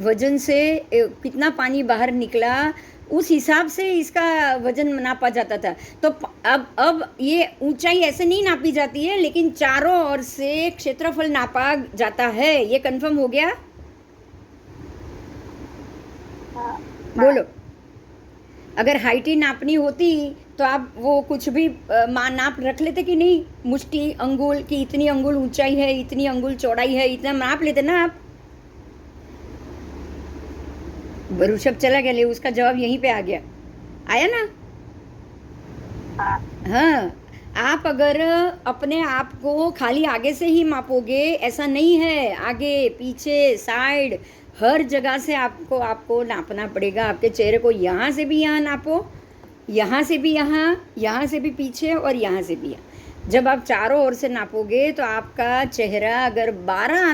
A: वजन से कितना पानी बाहर निकला, उस हिसाब से इसका वजन नापा जाता था. तो अब ये ऊंचाई ऐसे नहीं नापी जाती है, लेकिन चारों ओर से क्षेत्रफल नापा जाता है. ये कंफर्म हो गया? बोलो. अगर हाइट ही नापनी होती तो आप वो कुछ भी नाप रख लेते कि नहीं? मुष्टि अंगुल की इतनी अंगुल ऊंचाई है, इतनी अंगुल चौड़ाई है, इतना नाप लेते ना आप. ऋषभ चला गया, ले उसका जवाब यहीं पे आ गया. आया ना? हाँ. आप अगर अपने आप को खाली आगे से ही मापोगे, ऐसा नहीं है. आगे, पीछे, साइड, हर जगह से आपको नापना पड़ेगा. आपके चेहरे को यहाँ से भी यहाँ नापो, यहाँ से भी यहाँ से भी पीछे और यहाँ से भी यहाँ. जब आप चारों ओर से नापोगे तो आपका चेहरा अगर 12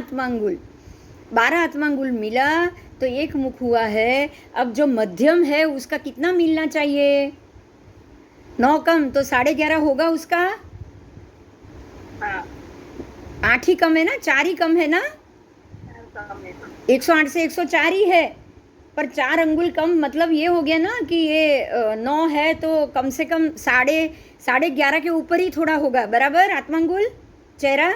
A: आत्मांगुल मिला तो एक मुख हुआ है। अब जो मध्यम है उसका कितना मिलना चाहिए? 9 कम तो 11.5 होगा उसका।
B: हाँ
A: 8 ही कम है ना, 4 ही कम है ना। 108 से 104 ही है, पर 4 अंगुल कम, मतलब ये हो गया ना कि ये 9 है तो कम से कम 11.5 के ऊपर ही थोड़ा होगा, बराबर आत्मांगुल चेहरा।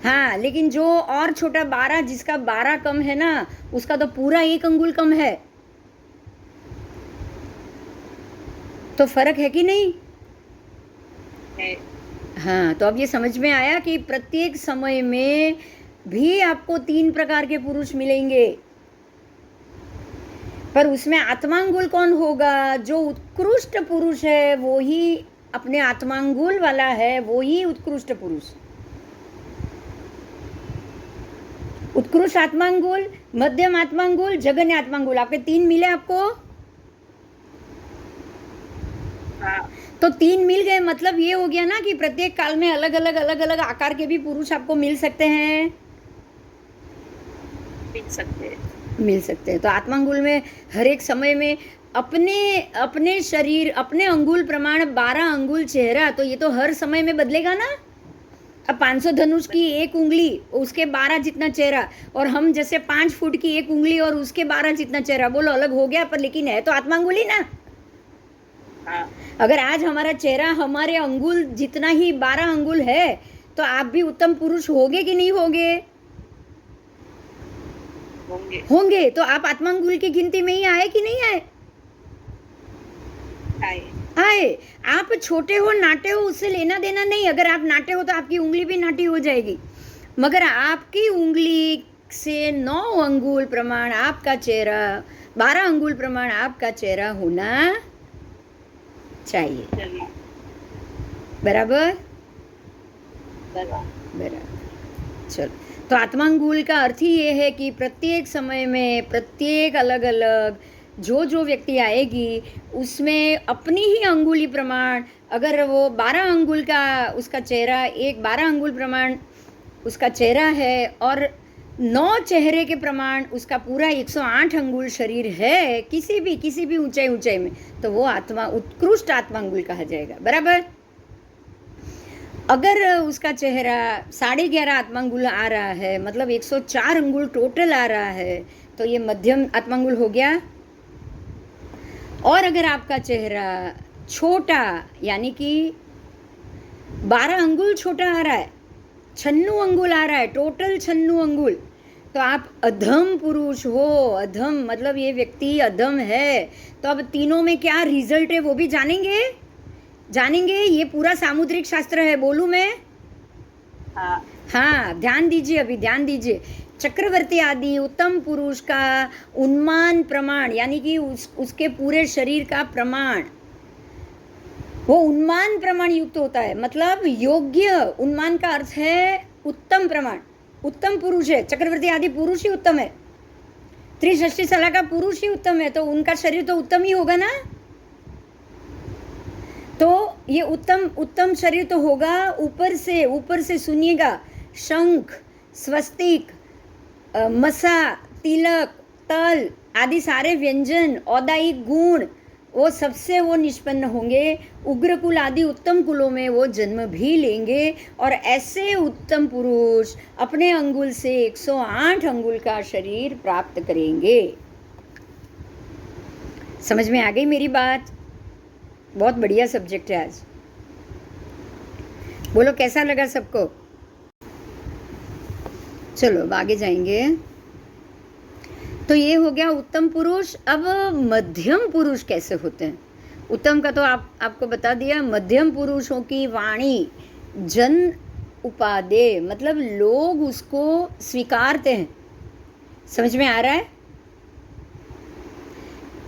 A: हाँ, लेकिन जो और छोटा 12, जिसका 12 कम है ना, उसका तो पूरा 1 अंगुल कम है। तो फर्क है कि नहीं?
B: है।
A: हाँ, तो अब ये समझ में आया कि प्रत्येक समय में भी आपको 3 प्रकार के पुरुष मिलेंगे, पर उसमें आत्मांगुल कौन होगा? जो उत्कृष्ट पुरुष है वो ही अपने आत्मांगुल वाला है, वो ही उत्कृष्ट पुरुष। उत्कृष्ट आत्मांगुल, मध्यम आत्मांगुल, जघन्य आत्मांगुल, आपके 3 मिले आपको।
B: हाँ
A: तो 3 मिल गए, मतलब ये हो गया ना कि प्रत्येक काल में अलग अलग आकार के भी पुरुष आपको मिल सकते हैं। मिल सकते हैं। तो आत्मांगुल में हर एक समय में अपने शरीर, अपने अंगुल प्रमाण 12 अंगुल चेहरा, तो ये तो हर समय में बदलेगा ना। अब 500 धनुष की 1 उंगली, उसके 12 जितना चेहरा, और हम जैसे 5 फुट की 1 उंगली और उसके 12 जितना चेहरा, बोलो अलग हो गया, पर लेकिन है तो आत्मांगुल ही ना।
B: हाँ
A: अगर आज हमारा चेहरा हमारे अंगुल जितना ही 12 अंगुल है, तो आप भी उत्तम पुरुष होगे कि नहीं होगे? होंगे। तो आप आत्मांगुल की गिनती में ही आए कि नहीं आए? आए। आप छोटे हो नाटे हो उससे लेना देना नहीं। अगर आप नाटे हो तो आपकी उंगली भी नाटी हो जाएगी, मगर आपकी उंगली से 9 अंगुल प्रमाण आपका चेहरा, 12 अंगुल प्रमाण आपका चेहरा होना चाहिए। बराबर। चलो, तो आत्मांगुल का अर्थ ही ये है कि प्रत्येक समय में प्रत्येक अलग अलग जो व्यक्ति आएगी उसमें अपनी ही अंगुली प्रमाण, अगर वो 12 अंगुल का उसका चेहरा, एक 12 अंगुल प्रमाण उसका चेहरा है और 9 चेहरे के प्रमाण उसका पूरा 108 अंगुल शरीर है, किसी भी ऊंचाई में, तो वो आत्मा उत्कृष्ट आत्मांगुल कहा जाएगा। बराबर। अगर उसका चेहरा 11.5 आत्मांगुल आ रहा है, मतलब 104 अंगुल टोटल आ रहा है, तो ये मध्यम आत्मांगुल हो गया। और अगर आपका चेहरा छोटा, यानी कि 12 अंगुल छोटा आ रहा है, 96 अंगुल आ रहा है, टोटल 96 अंगुल, तो आप अधम पुरुष हो। अधम मतलब ये व्यक्ति अधम है। तो अब तीनों में क्या रिजल्ट है वो भी जानेंगे। ये पूरा सामुद्रिक शास्त्र है, बोलूं मैं? हाँ, ध्यान दीजिए, अभी ध्यान दीजिए। चक्रवर्ती आदि उत्तम पुरुष का उन्मान प्रमाण, यानी कि उसके पूरे शरीर का प्रमाण, वो उन्मान प्रमाण युक्त होता है। मतलब योग्य, उन्मान का अर्थ है उत्तम प्रमाण। उत्तम पुरुष है, चक्रवर्ती आदि पुरुष ही उत्तम है, त्रिषष्टि सला का पुरुष ही उत्तम है, तो उनका शरीर तो उत्तम ही होगा ना। तो ये उत्तम शरीर तो होगा। ऊपर से सुनिएगा, शंख, स्वस्तिक, मसा, तिलक, तल आदि सारे व्यंजन, औदायिक गुण, वो सबसे वो निष्पन्न होंगे। उग्रकुल आदि उत्तम कुलों में वो जन्म भी लेंगे, और ऐसे उत्तम पुरुष अपने अंगुल से 108 अंगुल का शरीर प्राप्त करेंगे। समझ में आ गई मेरी बात? बहुत बढ़िया सब्जेक्ट है आज। बोलो कैसा लगा सबको? चलो अब आगे जाएंगे। तो ये हो गया उत्तम पुरुष। अब मध्यम पुरुष कैसे होते हैं? उत्तम का तो आपको बता दिया। मध्यम पुरुषों की वाणी जन उपादेय, मतलब लोग उसको स्वीकारते हैं। समझ में आ रहा है?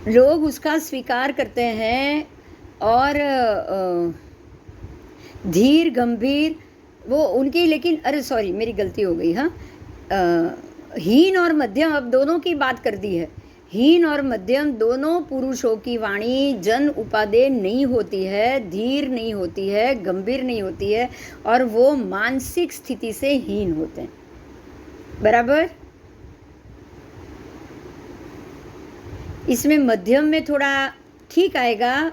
A: लोग उसका स्वीकार करते हैं, और धीर गंभीर वो उनकी, लेकिन अरे सॉरी मेरी गलती हो गई। हाँ, हीन और मध्यम अब दोनों की बात कर दी है। हीन और मध्यम दोनों पुरुषों की वाणी जन उपादेय नहीं होती है, धीर नहीं होती है, गंभीर नहीं होती है, और वो मानसिक स्थिति से हीन होते हैं। बराबर? इसमें मध्यम में थोड़ा ठीक आएगा,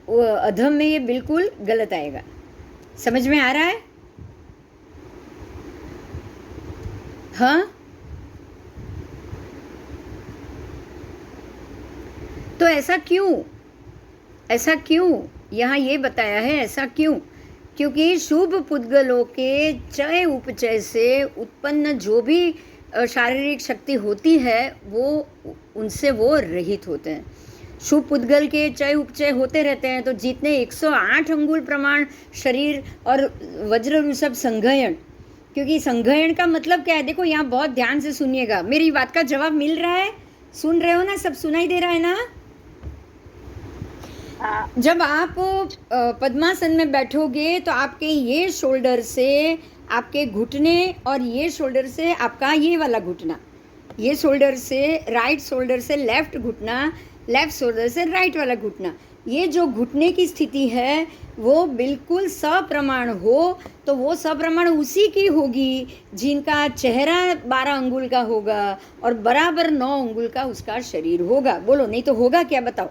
A: वो अधम में ये बिल्कुल गलत आएगा। समझ में आ रहा है? हाँ, तो ऐसा क्यों यहाँ ये बताया है, ऐसा क्यों? क्योंकि शुभ पुद्गलों के चय उपचय से उत्पन्न जो भी शारीरिक शक्ति होती है वो उनसे वो रहित होते हैं। शुभ पुद्गल के चय उपचय होते रहते हैं, तो जितने 108 अंगुल प्रमाण शरीर और वज्र ऋषभ संघयन, क्योंकि संघयन का मतलब क्या है, देखो यहाँ बहुत ध्यान से सुनिएगा, मेरी बात का जवाब मिल रहा है? सुन रहे हो ना? सब सुनाई दे रहा है ना? जब आप पद्मासन में बैठोगे तो आपके ये शोल्डर से आपके घुटने और ये शोल्डर से आपका ये वाला घुटना, ये शोल्डर से राइट शोल्डर से लेफ्ट घुटना, लेफ्ट शोल्डर से राइट वाला घुटना, ये जो घुटने की स्थिति है वो बिल्कुल सप्रमाण हो, तो वो सप्रमाण उसी की होगी जिनका चेहरा 12 अंगुल का होगा और बराबर 9 अंगुल का उसका शरीर होगा। बोलो, नहीं तो होगा क्या? बताओ।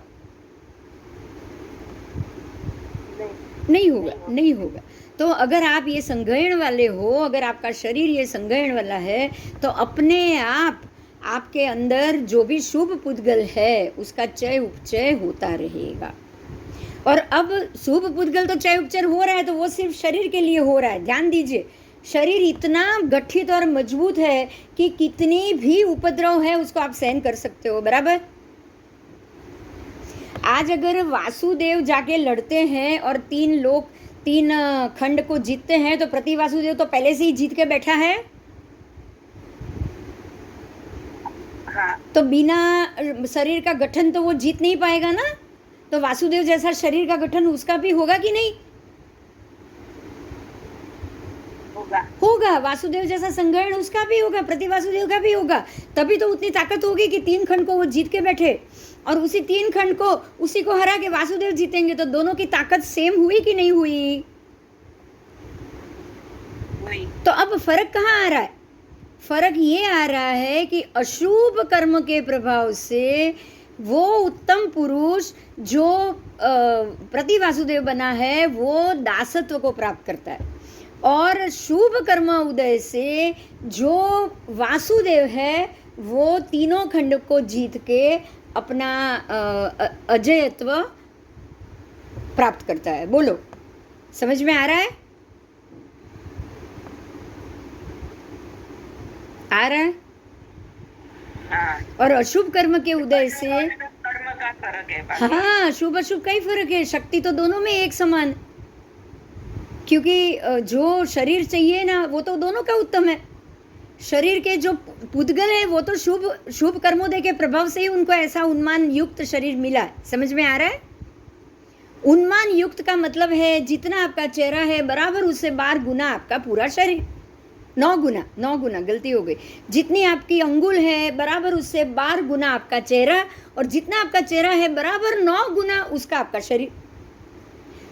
A: नहीं होगा, नहीं होगा। तो अगर आप ये संघयन वाले हो, अगर आपका शरीर ये संघयन वाला है, तो अपने आप आपके अंदर जो भी शुभ पुद्गल है उसका चय उपचय होता रहेगा। और अब शुभ पुद्गल तो चय उपचय हो रहा है, तो वो सिर्फ शरीर के लिए हो रहा है। ध्यान दीजिए, शरीर इतना गठित और मजबूत है कि कितनी भी उपद्रव है उसको आप सहन कर सकते हो। बराबर? आज अगर वासुदेव जाके लड़ते हैं और 3 खंड को जीतते हैं, तो प्रति वासुदेव तो पहले से ही जीत के बैठा है। तो बिना शरीर का गठन तो वो जीत नहीं पाएगा ना। तो वासुदेव जैसा शरीर का गठन उसका भी होगा कि नहीं? होगा। वासुदेव जैसा संग्रहण उसका भी होगा, प्रति वासुदेव का भी होगा। तभी तो उतनी ताकत होगी कि 3 खंड को वो जीत के बैठे, और उसी 3 खंड को उसी को हरा के वासुदेव जीतेंगे। तो दोनों की ताकत सेम हुई कि नहीं हुई? तो अब फर्क कहाँ आ रहा है? फर्क ये आ रहा है कि अशुभ कर्म के प्रभाव से वो उत्तम पुरुष जो प्रति वासुदेव बना है वो दासत्व को प्राप्त करता है, और शुभ कर्म उदय से जो वासुदेव है वो 3 खंड को जीत के अपना अजयत्व प्राप्त करता है। बोलो, समझ में आ रहा है? आ रहा है? और अशुभ कर्म के उदय से
B: कर्म का फर्क है।
A: हाँ, शुभ अशुभ का ही फर्क है। शक्ति तो दोनों में एक समान, क्योंकि जो शरीर चाहिए ना वो तो दोनों का उत्तम है। शरीर के जो पुद्गल है वो तो शुभ कर्मोदय के प्रभाव से ही उनको ऐसा उन्मान युक्त शरीर मिला है। समझ में आ रहा है? उन्मान युक्त का मतलब है जितना आपका चेहरा है बराबर उससे 12 गुना आपका पूरा शरीर। 9 गुना गलती हो गई। जितनी आपकी अंगुल है बराबर उससे 12 गुना आपका चेहरा, और जितना आपका चेहरा है बराबर 9 गुना उसका आपका शरीर।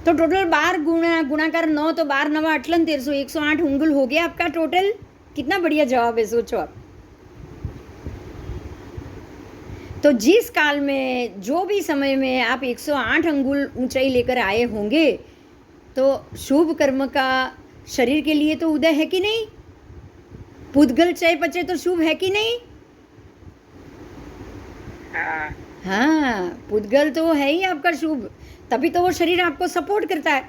A: तो टोटल 12 गुणाकार 9, तो 12 9 18 1300, 108 अंगुल हो गया आपका टोटल। कितना बढ़िया जवाब है, सोचो आप। तो जिस काल में जो भी समय में आप 108 अंगुल ऊंचाई लेकर आए होंगे, तो शुभ कर्म का शरीर के लिए तो उदय है कि नहीं? पुद्गल चय पचे तो शुभ है कि नहीं? हाँ, पुद्गल तो है ही आपका शुभ, तभी तो वो शरीर आपको सपोर्ट करता है।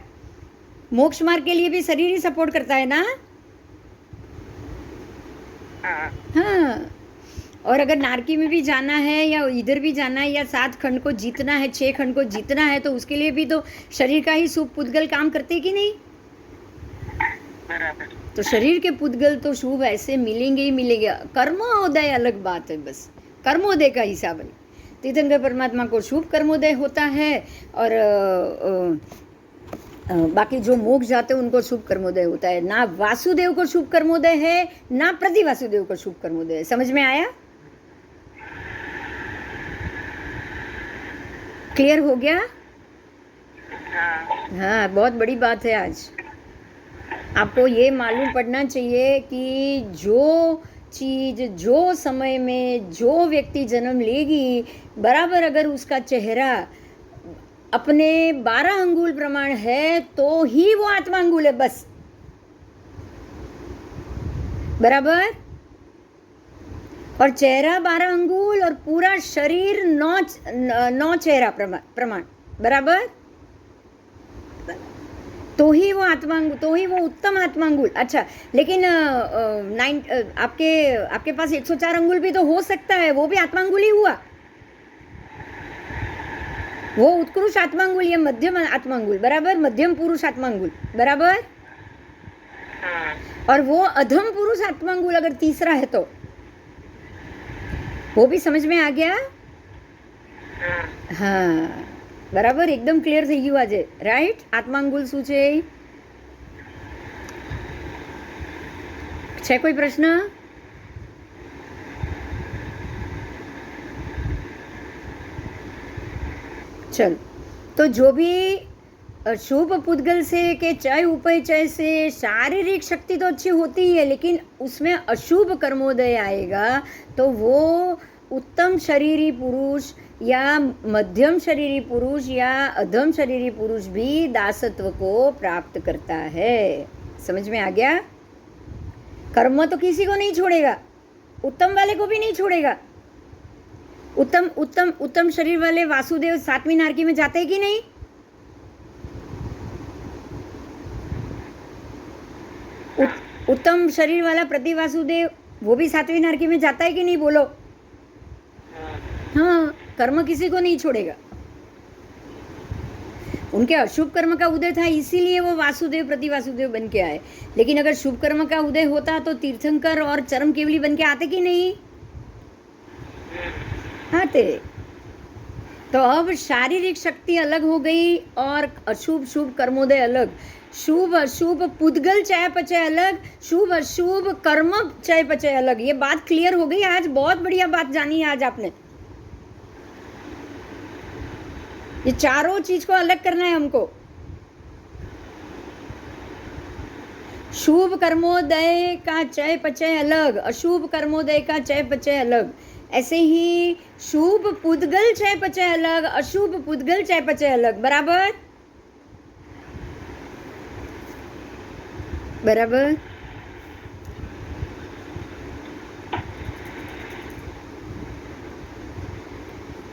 A: मोक्ष मार्ग के लिए भी शरीर ही सपोर्ट करता है ना। हाँ, और अगर नारकी में भी जाना है या इधर भी जाना है या 7 खंड को जीतना है, 6 खंड को जीतना है, तो उसके लिए भी तो शरीर का ही शुभ पुद्गल काम करते कि नहीं?
B: बराबर।
A: तो शरीर के पुद्गल तो शुभ ऐसे मिलेंगे ही मिलेंगे। कर्मोदय अलग बात है, बस कर्मोदय का हिसाब है। तीर्थंकर परमात्मा को शुभ कर्मोदय होता है, और बाकी जो मोक्ष जाते हैं उनको शुभ कर्मोदय होता है। ना वासुदेव को शुभ कर्मोदय है, ना प्रति वासुदेव को शुभ कर्मोदय है। समझ में आया? क्लियर हो गया?
B: हाँ
A: हाँ, बहुत बड़ी बात है आज। आपको ये मालूम पड़ना चाहिए कि जो चीज़ जो समय में जो व्यक्ति जन्म लेगी, बराबर अगर उसका चेहरा अपने 12 अंगुल प्रमाण है तो ही वो आत्मा अंगुल है, बस। बराबर? और चेहरा 12 अंगुल और पूरा शरीर 9 चेहरा प्रमाण, बराबर? तो ही वो आत्मांगुल, तो ही वो उत्तम आत्मांगुल। अच्छा, लेकिन आपके पास 104 अंगुल भी तो हो सकता है, वो भी आत्मांगुल ही हुआ। वो उत्कृष्ट आत्मांगुल या मध्यम आत्मांगुल, बराबर? मध्यम पुरुष आत्मांगुल, बराबर?
B: हाँ
A: और वो अधम पुरुष आत्मांगुल अगर तीसरा है तो वो भी समझ में आ गया? हाँ, બરાબર, એકદમ ક્લિયર થઈ ગયું આજે, રાઈટ? આત્માંગુલ શું છે કોઈ પ્રશ્ન? चल, तो जो भी शुभ पुद्गल से के चय उपचय से शारीरिक शक्ति तो अच्छी होती है, लेकिन उसमें अशुभ कर्मोदय आएगा तो वो उत्तम शरीरी पुरुष या मध्यम शरीरी पुरुष या अधम शरीरी पुरुष भी दासत्व को प्राप्त करता है। समझ में आ गया? कर्म तो किसी को नहीं छोड़ेगा, उत्तम वाले को भी नहीं छोड़ेगा। उत्तम शरीर वाले वासुदेव 7वीं नारकी में जाते हैं कि नहीं? उत्तम शरीर वाला प्रति वासुदेव वो भी 7वीं नारकी में जाता है कि नहीं? बोलो। हाँ, कर्म किसी को नहीं छोड़ेगा। उनके अशुभ कर्म का उदय था, इसीलिए वो वासुदेव प्रति वासुदेव बन के आए। लेकिन अगर शुभ कर्म का उदय होता तो तीर्थंकर और चरम केवली बन के आते कि नहीं? आते। तो अब शारीरिक शक्ति अलग हो गई और अशुभ शुभ कर्मोदय अलग, शुभ अशुभ पुद्गल चय पचय अलग, शुभ अशुभ कर्म चय पचय अलग। ये बात क्लियर हो गई आज? बहुत बढ़िया बात जानी है आज आपने। ये चारों चीज को अलग करना है हमको। शुभ कर्मोदय का चय पचय अलग, अशुभ कर्मोदय का चय पचय अलग। ऐसे ही शुभ पुद्गल चय पचय अलग, अशुभ पुद्गल चय पचय अलग। बराबर? बराबर?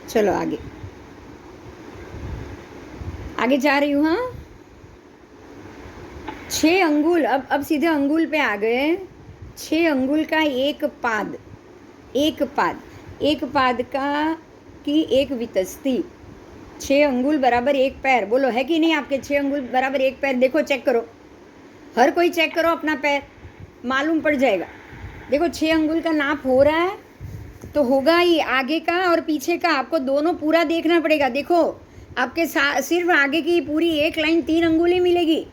A: चलो आगे आगे जा रही हूँ। हाँ, 6 अंगुल, अब सीधे अंगुल पे आ गए। 6 अंगुल का एक पाद, एक पाद का की एक वितस्ती। 6 अंगुल बराबर एक पैर। बोलो, है कि नहीं आपके 6 अंगुल बराबर एक पैर? देखो, चेक करो, हर कोई चेक करो अपना पैर, मालूम पड़ जाएगा। देखो 6 अंगुल का नाप हो रहा है तो होगा ही आगे का और पीछे का, आपको दोनों पूरा देखना पड़ेगा। देखो, आपके सिर्फ आगे की पूरी एक लाइन 3 अंगुल ही मिलेगी।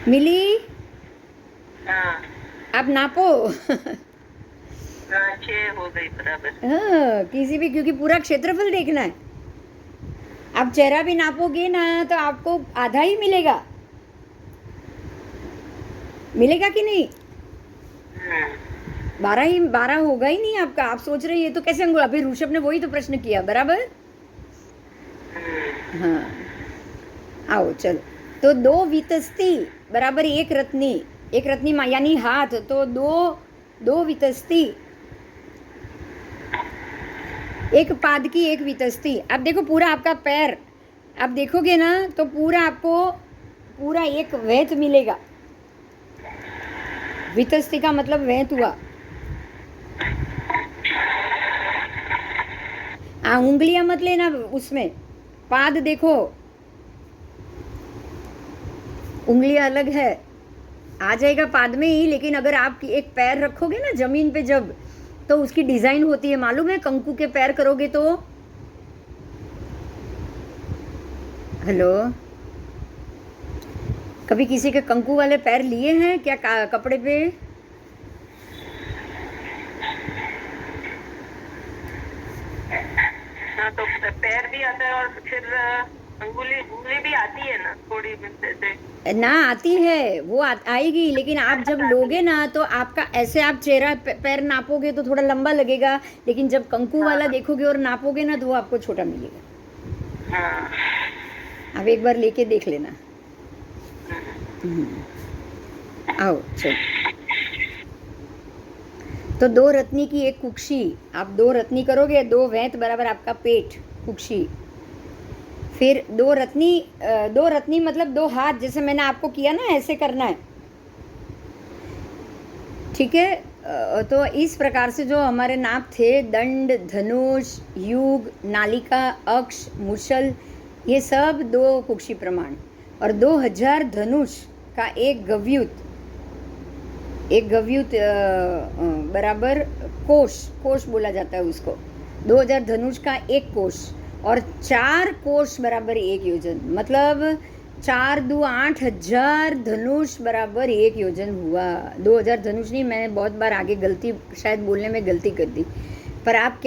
A: मिली?
B: हाँ
A: आप नापो।
B: 6 हो गई बराबर।
A: हाँ, किसी भी, क्योंकि पूरा क्षेत्रफल देखना है। आप चेहरा भी नापोगे ना तो आपको आधा ही मिलेगा। मिलेगा कि नहीं? 12 होगा ही नहीं आपका। आप सोच रहे ये तो कैसे अंगुल? अभी ऋषभ ने वही तो प्रश्न किया। बराबर? हाँ, आओ चलो। तो 2 वितस्ती बराबर एक रत्नी, यानी हाथ, तो 2 वितस्ती, एक पाद की एक वितस्ती। अब देखो पूरा आपका पैर, आप देखोगे ना तो पूरा आपको पूरा एक वेत मिलेगा। वितस्ती का मतलब वेत हुआ। उंगलियां मत लेना उसमें, पाद देखो, उंगलियां अलग है, आ जाएगा पाद में ही। लेकिन अगर आप एक पैर रखोगे ना जमीन पे जब, तो उसकी डिजाइन होती है, मालूम है? कंकु के पैर करोगे तो, हेलो, कभी किसी के कंकु वाले पैर लिए हैं क्या कपड़े पे?
D: पैर भी आता है और फिर उंगली उंगली भी आती है ना थोड़ी से।
A: ना आती है वो आएगी, लेकिन आप जब लोगे ना तो आपका ऐसे आप चेहरा पैर नापोगे तो थोड़ा लंबा लगेगा, लेकिन जब कंकु वाला देखोगे और नापोगे ना तो वो आपको छोटा मिलेगा।
D: हाँ।
A: आप एक बार लेके देख लेना। आओ चल। तो 2 रत्नी की 1 कुक्षी, आप 2 रत्नी करोगे, 2 वैंत बराबर आपका पेट कुक्षी। फिर 2 रत्नी मतलब 2 हाथ, जैसे मैंने आपको किया ना ऐसे करना है, ठीक है। तो इस प्रकार से जो हमारे नाप थे, दंड, धनुष, युग, नालिका, अक्ष, मुशल, ये सब 2 कुक्षी प्रमाण, और 2000 धनुष का एक गव्युत बराबर कोश बोला जाता है उसको। 2000 धनुष का 1 कोश और 4 कोश बराबर 1 योजन, मतलब 4 दू 8000 धनुष बराबर 1 योजन हुआ। 2000 धनुष नहीं, मैंने बहुत बार आगे गलती, शायद बोलने में गलती कर दी, पर आप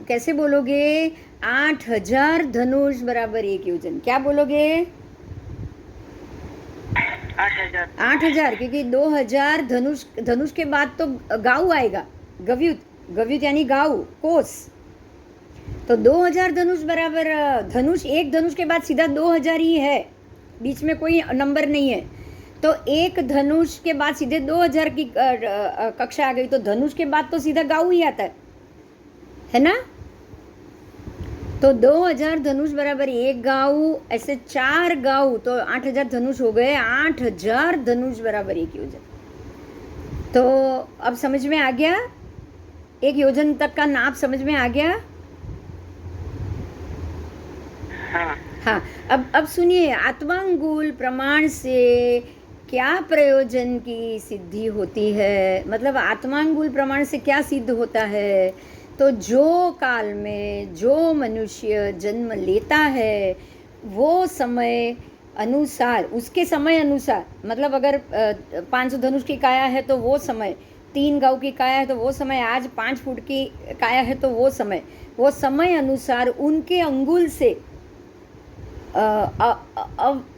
A: कैसे बोलोगे? 8000 धनुष बराबर 1 योजन, क्या बोलोगे? 8000, क्योंकि 2000 धनुष के बाद तो गाऊ आएगा, गव्युत यानी गाऊ, कोस। तो 2000 धनुष बराबर धनुष, एक धनुष के बाद सीधा 2000 ही है, बीच में कोई नंबर नहीं है। तो एक धनुष के बाद सीधे 2000 की कक्षा आ गई, तो धनुष के बाद तो सीधा गाऊ ही आता है ना। तो 2000 धनुष बराबर 1 गाऊ, ऐसे 4 गाऊ, तो 8000 धनुष हो गए। 8000 धनुष बराबर 1 योजन। तो अब समझ में आ गया, 1 योजन तक का नाप समझ में आ गया। हाँ, अब सुनिए, आत्मांगुल प्रमाण से क्या प्रयोजन की सिद्धि होती है, मतलब आत्मांगुल प्रमाण से क्या सिद्ध होता है? तो जो काल में जो मनुष्य जन्म लेता है वो समय अनुसार, उसके समय अनुसार, मतलब अगर 500 धनुष की काया है तो वो समय, 3 गाँव की काया है तो वो समय, आज 5 फुट की काया है तो वो समय अनुसार उनके अंगुल से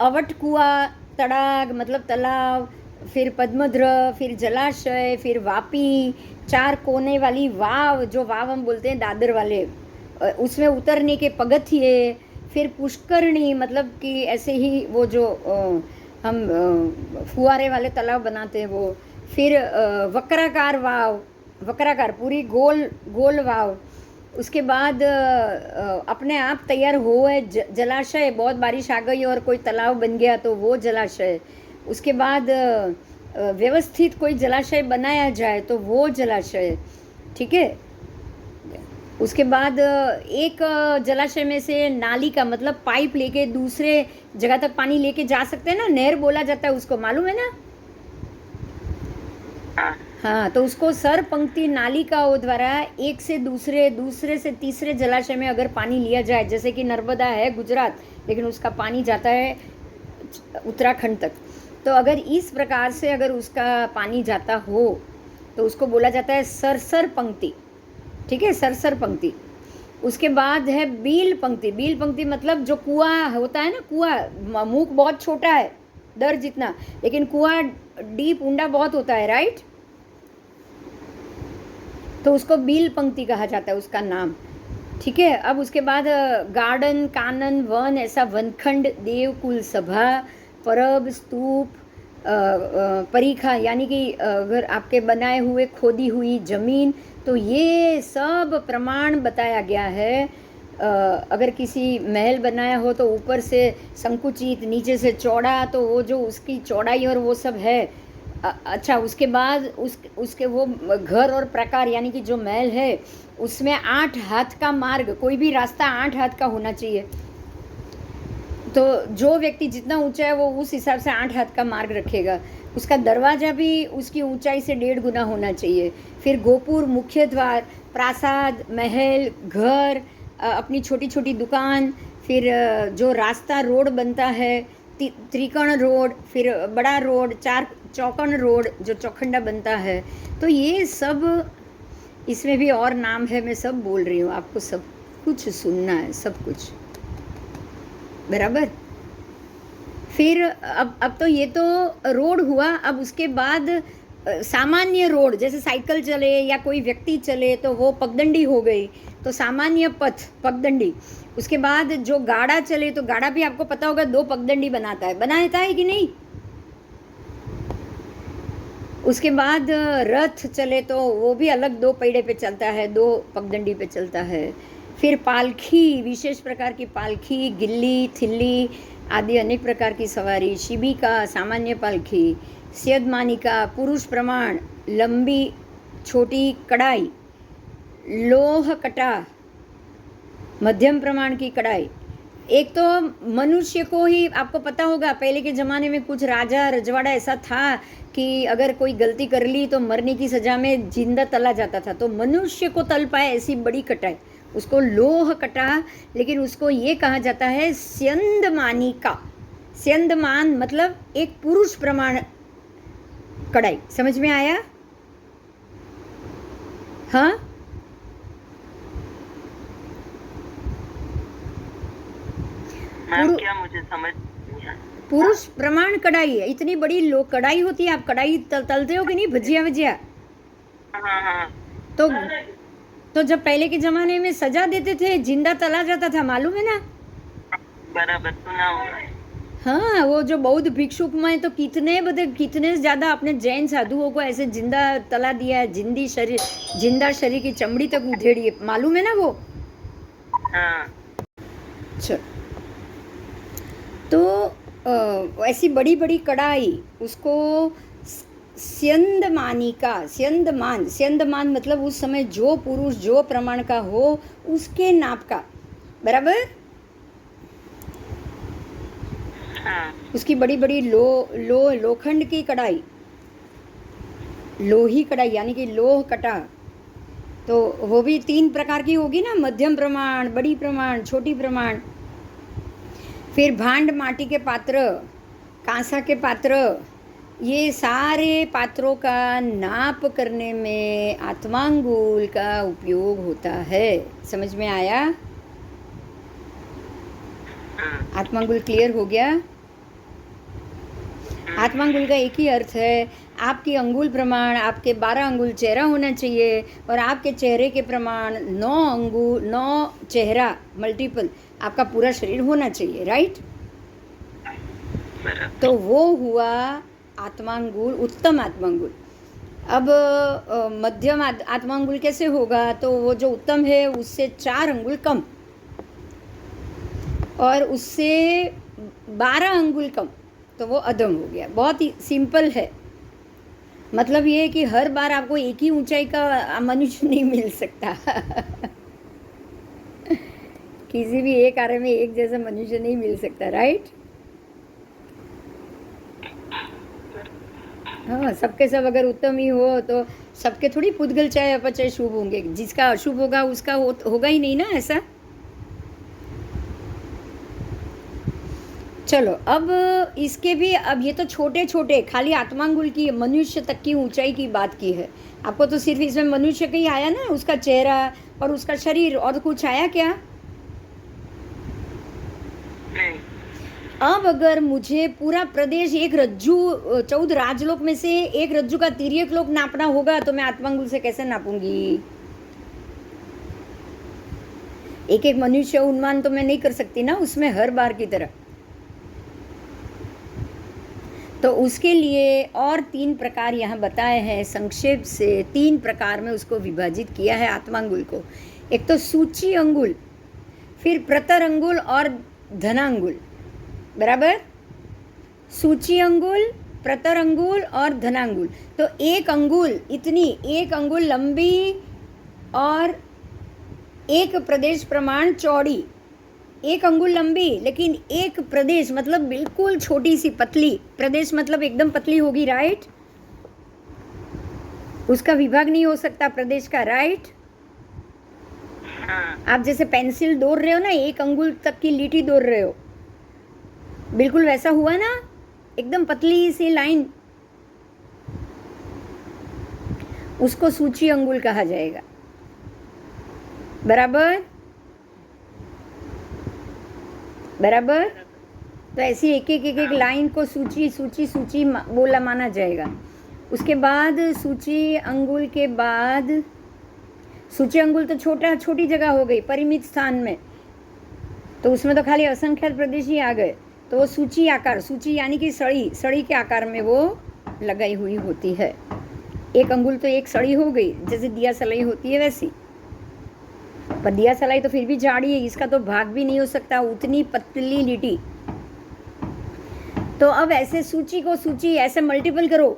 A: अवट कुआ, तड़ाग मतलब तालाब, फिर पद्मद्र, फिर जलाशय, फिर वापी, 4 कोने वाली वाव, जो वाव हम बोलते हैं दादर वाले, उसमें उतरने के पगथिये, फिर पुष्करणी, मतलब कि ऐसे ही वो जो हम फुआरे वाले तालाब बनाते हैं वो, फिर वक्राकार वाव, वक्राकार पूरी गोल वाव, उसके बाद अपने आप तैयार हुए जलाशय, बहुत बारिश आ गई और कोई तालाब बन गया तो वो जलाशय, उसके बाद व्यवस्थित कोई जलाशय बनाया जाए तो वो जलाशय, ठीक है। उसके बाद एक जलाशय में से नाली का मतलब पाइप लेके दूसरे जगह तक पानी लेके जा सकते हैं ना, नहर बोला जाता है उसको, मालूम है ना? हाँ, तो उसको सर पंक्ति नालिकाओं द्वारा एक से दूसरे से तीसरे जलाशय में अगर पानी लिया जाए, जैसे कि नर्मदा है गुजरात, लेकिन उसका पानी जाता है उत्तराखंड तक, तो अगर इस प्रकार से अगर उसका पानी जाता हो तो उसको बोला जाता है सरसर पंक्ति, ठीक है, सरसर पंक्ति। उसके बाद है बील पंक्ति। बील पंक्ति मतलब जो कुआं होता है ना, कुआं मुख बहुत छोटा है दर जितना, लेकिन कुआं डीप ऊंडा बहुत होता है, राइट, तो उसको बील पंक्ति कहा जाता है, उसका नाम, ठीक है। अब उसके बाद गार्डन, कानन, वन, ऐसा वनखंड, देवकुल सभा, परब, स्तूप, परीखा, यानी कि अगर आपके बनाए हुए खोदी हुई जमीन, तो ये सब प्रमाण बताया गया है। अगर किसी महल बनाया हो तो ऊपर से संकुचित, नीचे से चौड़ा, तो वो जो उसकी चौड़ाई और वो सब है। अच्छा, उसके बाद उसके वो घर और प्रकार, यानी कि जो महल है उसमें 8 हाथ का मार्ग, कोई भी रास्ता 8 हाथ का होना चाहिए। तो जो व्यक्ति जितना ऊंचा है वो उस हिसाब से 8 हाथ का मार्ग रखेगा। उसका दरवाज़ा भी उसकी ऊंचाई से 1.5 गुना होना चाहिए। फिर गोपुर, मुख्य द्वार, प्रासाद, महल, घर, अपनी छोटी छोटी दुकान, फिर जो रास्ता रोड बनता है, त्रिकोण रोड, फिर बड़ा रोड, 4 चौकोन रोड जो चौखंडा बनता है, तो ये सब, इसमें भी और नाम है, मैं सब बोल रही हूँ, आपको सब कुछ सुनना है, सब कुछ। बराबर। फिर अब तो ये तो रोड हुआ। अब उसके बाद सामान्य रोड, जैसे साइकिल चले या कोई व्यक्ति चले तो वो पगडंडी हो गई, तो सामान्य पथ पगडंडी। उसके बाद जो गाड़ा चले तो गाड़ा भी आपको पता होगा 2 पगडंडी बनाता है कि नहीं। उसके बाद रथ चले तो वो भी अलग 2 पहिए पे चलता है, 2 पगडंडी पे चलता है। फिर पालखी, विशेष प्रकार की पालखी, गिल्ली, थिल्ली आदि अनेक प्रकार की सवारी, शिबिका, सामान्य पालखी, स्यदमानिका, पुरुष प्रमाण, लंबी छोटी कढ़ाई, लोह कटा, मध्यम प्रमाण की कढ़ाई। एक तो मनुष्य को ही आपको पता होगा, पहले के ज़माने में कुछ राजा रजवाड़ा ऐसा था कि अगर कोई गलती कर ली तो मरने की सज़ा में जिंदा तला जाता था। तो मनुष्य को तल पाए ऐसी बड़ी कटाई, उसको लोह कटा, लेकिन उसको ये कहा जाता है स्यंदमानिका। स्यंदमान मतलब एक पुरुष प्रमाण कढ़ाई। समझ में आया? हाँ,
D: मैम क्या मुझे समझ नहीं आया।
A: पुरुष प्रमाण कढ़ाई है। इतनी बड़ी कढ़ाई होती है। आप कढ़ाई तलते हो कि नहीं, भजिया वजिया?
D: हाँ हाँ
A: तो जब पहले के ज़माने में सजा देते थे, जिंदा तला जाता था, मालूम है ना?
D: बराबर सुना होगा।
A: हाँ, वो जो बौद्ध भिक्षुक में तो कितने ज़्यादा अपने जैन साधुओं को ऐसे जिंदा तला दिया है, जिंदा शरीर की चमड़ी तक उधेड़ी है, मालूम है ना वो?
D: हाँ।
A: चलो, तो ऐसी बड़ी बड़ी कढ़ाई, उसको स्यंदमान मतलब उस समय जो पुरुष जो प्रमाण का हो उसके नाप का, बराबर।
D: हाँ।
A: उसकी बड़ी बड़ी लोखंड की कढ़ाई, लोही कढ़ाई यानी कि लोह कटा, तो वो भी 3 प्रकार की होगी ना, मध्यम प्रमाण, बड़ी प्रमाण, छोटी प्रमाण। फिर भांड माटी के पात्र, कांसा के पात्र, ये सारे पात्रों का नाप करने में आत्मांगुल का उपयोग होता है। समझ में आया? आत्मांगुल क्लियर हो गया? आत्मांगुल का एक ही अर्थ है, आपकी अंगुल प्रमाण, आपके 12 अंगुल चेहरा होना चाहिए और आपके चेहरे के प्रमाण 9 चेहरा मल्टीपल आपका पूरा शरीर होना चाहिए, राइट? तो वो हुआ आत्मांगुल, उत्तम आत्मांगुल। अब मध्यम आत्मांगुल कैसे होगा? तो वो जो उत्तम है उससे 4 अंगुल कम और उससे 12 अंगुल कम, तो वो अधम हो गया। बहुत ही सिंपल है। मतलब ये है कि हर बार आपको एक ही ऊंचाई का मनुष्य नहीं मिल सकता किसी भी एक कार्य में एक जैसा मनुष्य नहीं मिल सकता, राइट? हाँ, सबके सब अगर उत्तम ही हो तो सबके थोड़ी पुद्गल चाहे अपचय शुभ होंगे। जिसका अशुभ होगा उसका होगा ही नहीं ना ऐसा। चलो, अब इसके भी, अब ये तो छोटे छोटे खाली आत्मांगुल की, मनुष्य तक की ऊंचाई की बात की है। आपको तो सिर्फ इसमें मनुष्य का ही आया ना, उसका चेहरा और उसका शरीर, और कुछ आया क्या?
D: नहीं।
A: अब अगर मुझे पूरा प्रदेश एक रज्जू, 14 राजलोक में से एक रज्जू का तिर्यक लोक नापना होगा तो मैं आत्मांगुल से कैसे नापूंगी? एक एक मनुष्य अनुमान तो मैं नहीं कर सकती ना उसमें हर बार की तरह। तो उसके लिए और 3 प्रकार यहाँ बताए हैं संक्षेप से। 3 प्रकार में उसको विभाजित किया है आत्मांगुल को। एक तो सूची अंगुल, फिर प्रतर अंगुल और धनांगुल, बराबर। सूची अंगुल, प्रतर अंगुल और धनांगुल। तो एक अंगुल, इतनी एक अंगुल लंबी और एक प्रदेश प्रमाण चौड़ी, एक अंगुल लंबी लेकिन एक प्रदेश मतलब बिल्कुल छोटी सी पतली, प्रदेश मतलब एकदम पतली होगी, राइट? उसका विभाग नहीं हो सकता प्रदेश का, राइट? आप जैसे पेंसिल दौड़ रहे हो ना, एक अंगुल तक की लीटी दौड़ रहे हो, बिल्कुल वैसा हुआ ना, एकदम पतली सी लाइन, उसको सूची अंगुल कहा जाएगा, बराबर बराबर। तो ऐसी एक एक एक एक लाइन को सूची सूची सूची बोला माना जाएगा। उसके बाद सूची अंगुल के बाद सूची अंगुल तो छोटी जगह हो गई परिमित स्थान में, तो उसमें तो खाली असंख्यात प्रदेश ही आ गए। तो वो सूची आकार, सूची यानी कि सड़ी के आकार में वो लगाई हुई होती है। एक अंगुल तो एक सड़ी हो गई, जैसे दिया सलाई होती है वैसी। पर दिया सलाई तो फिर भी झाड़ी है, इसका तो भाग भी नहीं हो सकता, उतनी पतली लिटी। तो अब ऐसे सूची को सूची ऐसे मल्टीपल करो,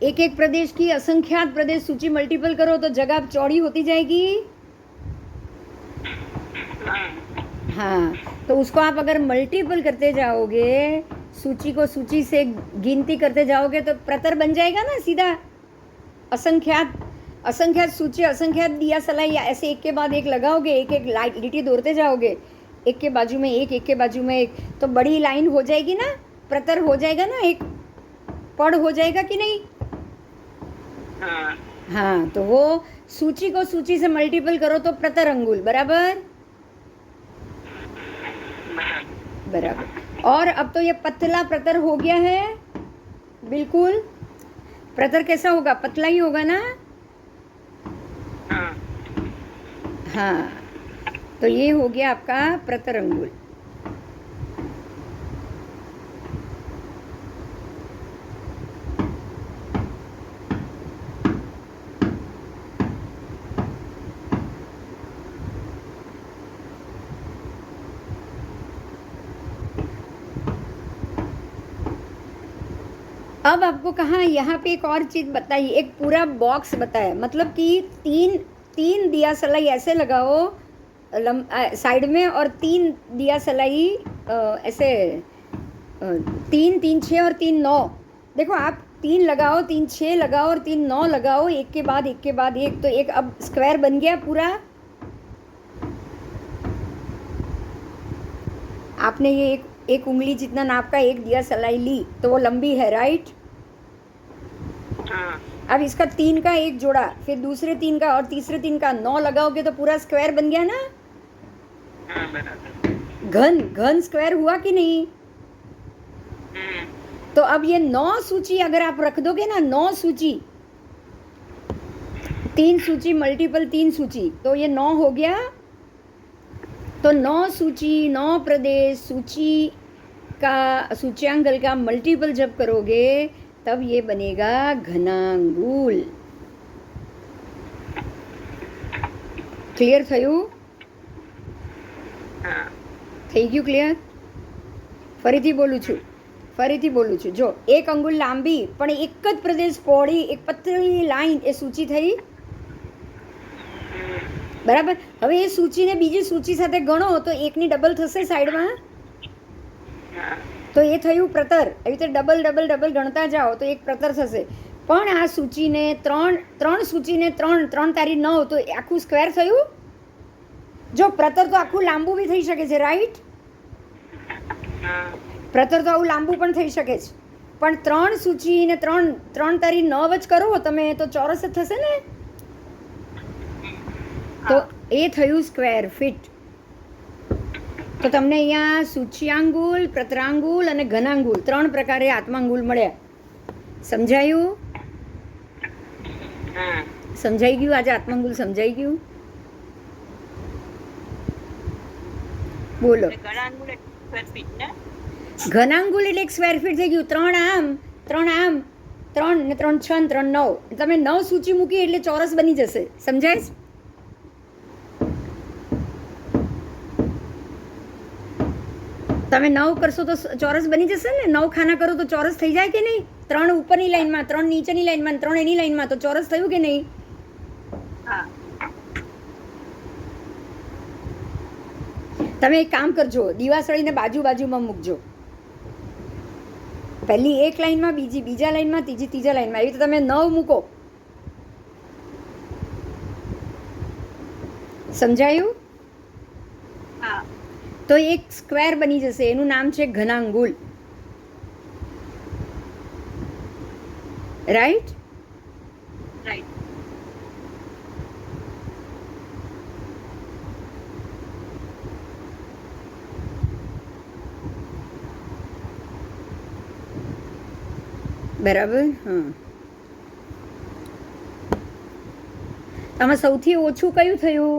A: एक एक प्रदेश की असंख्यात प्रदेश सूची मल्टीपल करो तो जगह चौड़ी होती जाएगी। हाँ, तो उसको आप अगर मल्टीपल करते जाओगे, सूची को सूची से गिनती करते जाओगे तो प्रतर बन जाएगा ना सीधा। असंख्यात सूची, असंख्यात दिया सलाई, या ऐसे एक के बाद एक लगाओगे, एक एक लिटी दौड़ते जाओगे, एक के बाजू में एक के बाजू में एक, तो बड़ी लाइन हो जाएगी ना, प्रतर हो जाएगा ना, एक पढ़ हो जाएगा कि नहीं। हाँ, तो वो सूची को सूची से मल्टीपल करो तो प्रतर अंगुल, बराबर। और अब तो ये पतला प्रतर हो गया है बिल्कुल। प्रतर कैसा होगा, पतला ही होगा ना। हाँ, तो ये हो गया आपका प्रतर अंगुल। अब आपको कहाँ यहाँ पे एक और चीज़ बताई, एक पूरा बॉक्स बताया, मतलब कि तीन दिया सलाई ऐसे लगाओ साइड में, और 3 दिया सलाई ऐसे 3 6 और 3 9। देखो आप 3 लगाओ, 3 6 लगाओ और 3 9 लगाओ, एक के बाद एक, तो एक अब स्क्वायर बन गया पूरा। आपने ये एक उंगली जितना नाप का एक दिया सलाई ली तो वो लंबी है, राइट। अब इसका 3 का एक जोड़ा, फिर दूसरे 3 का और तीसरे 3 का 9 लगाओगे तो पूरा स्क्वायर बन गया ना। घन स्क्वायर हुआ कि नहीं। तो अब ये 9 सूची अगर आप रख दोगे ना, 9 सूची, 3 सूची मल्टीपल 3 सूची, तो ये 9 हो गया। तो 9 सूची, 9 प्रदेश सूच्यांगल का मल्टीपल जब करोगे तब ये बनेगा घनांगुल। क्लियर થયું? થઈ ગયું ક્લિયર? ફરીથી બોલું છું, જો એક અંગુલ લાંબી પણ એક જ પ્રદેશ પહોળી, એક પતળી લાઈન, એ સૂચિ થઈ, બરાબર। હવે એ સૂચિને બીજી સૂચિ સાથે ગણો તો એકની ડબલ થશે સાઈડમાં, તો એ થયું પ્રતર। એવી રીતે ડબલ ગણતા જાઓ તો એક પ્રતર થશે। પણ આ સૂચિને ત્રણ સૂચિને ત્રણ તારી 9, તો આખું સ્ક્વેર થયું। જો પ્રતર તો આખું લાંબુ બી થઈ શકે છે, રાઈટ। પ્રતર તો આવું લાંબુ પણ થઈ શકે છે, પણ 3 સૂચિને 3 તારી 9 જ કરો તમે તો ચોરસ જ થશે ને। તો એ થયું સ્ક્વેર ફીટ। તો તમને અહીંયા સૂચ્યાંગુલ, પ્રતરાંગુલ અને ઘનાંગુલ 3 પ્રકારે આત્માંગુલ મળ્યા। સમજાયું? સમજાઈ ગયું? આજે આત્માંગુલ સમજાઈ ગયું? બોલો। ઘનાંગુલ એટલે એક સ્ક્વેર ફીટ થઈ ગયું। 3 આમ 3 ને 3 6 3 9, તમે 9 સૂચિ મૂકી એટલે ચોરસ બની જશે। સમજાય? તમે 9 કરશો તો ચોરસ બની જશે ને। 9 ખાના કરો તો ચોરસ થઈ જાય કે નહીં। 3 ઉપરની લાઈનમાં, 3 નીચેની લાઈનમાં, 3 એની લાઈનમાં, તો ચોરસ થયું કે નહીં। તમે એક કામ કરજો, દીવાસળીને બાજુમાં મૂકજો। પહેલી એક લાઈનમાં, બીજા લાઈનમાં, ત્રીજા લાઈનમાં, એવી રીતે તમે 9 મૂકો। સમજાયું? તો એક સ્ક્વેર બની જશે, એનું નામ છે ઘનાંગુલ, રાઈટ। બરાબર. હા, આમાં સૌથી ઓછું કયું થયું?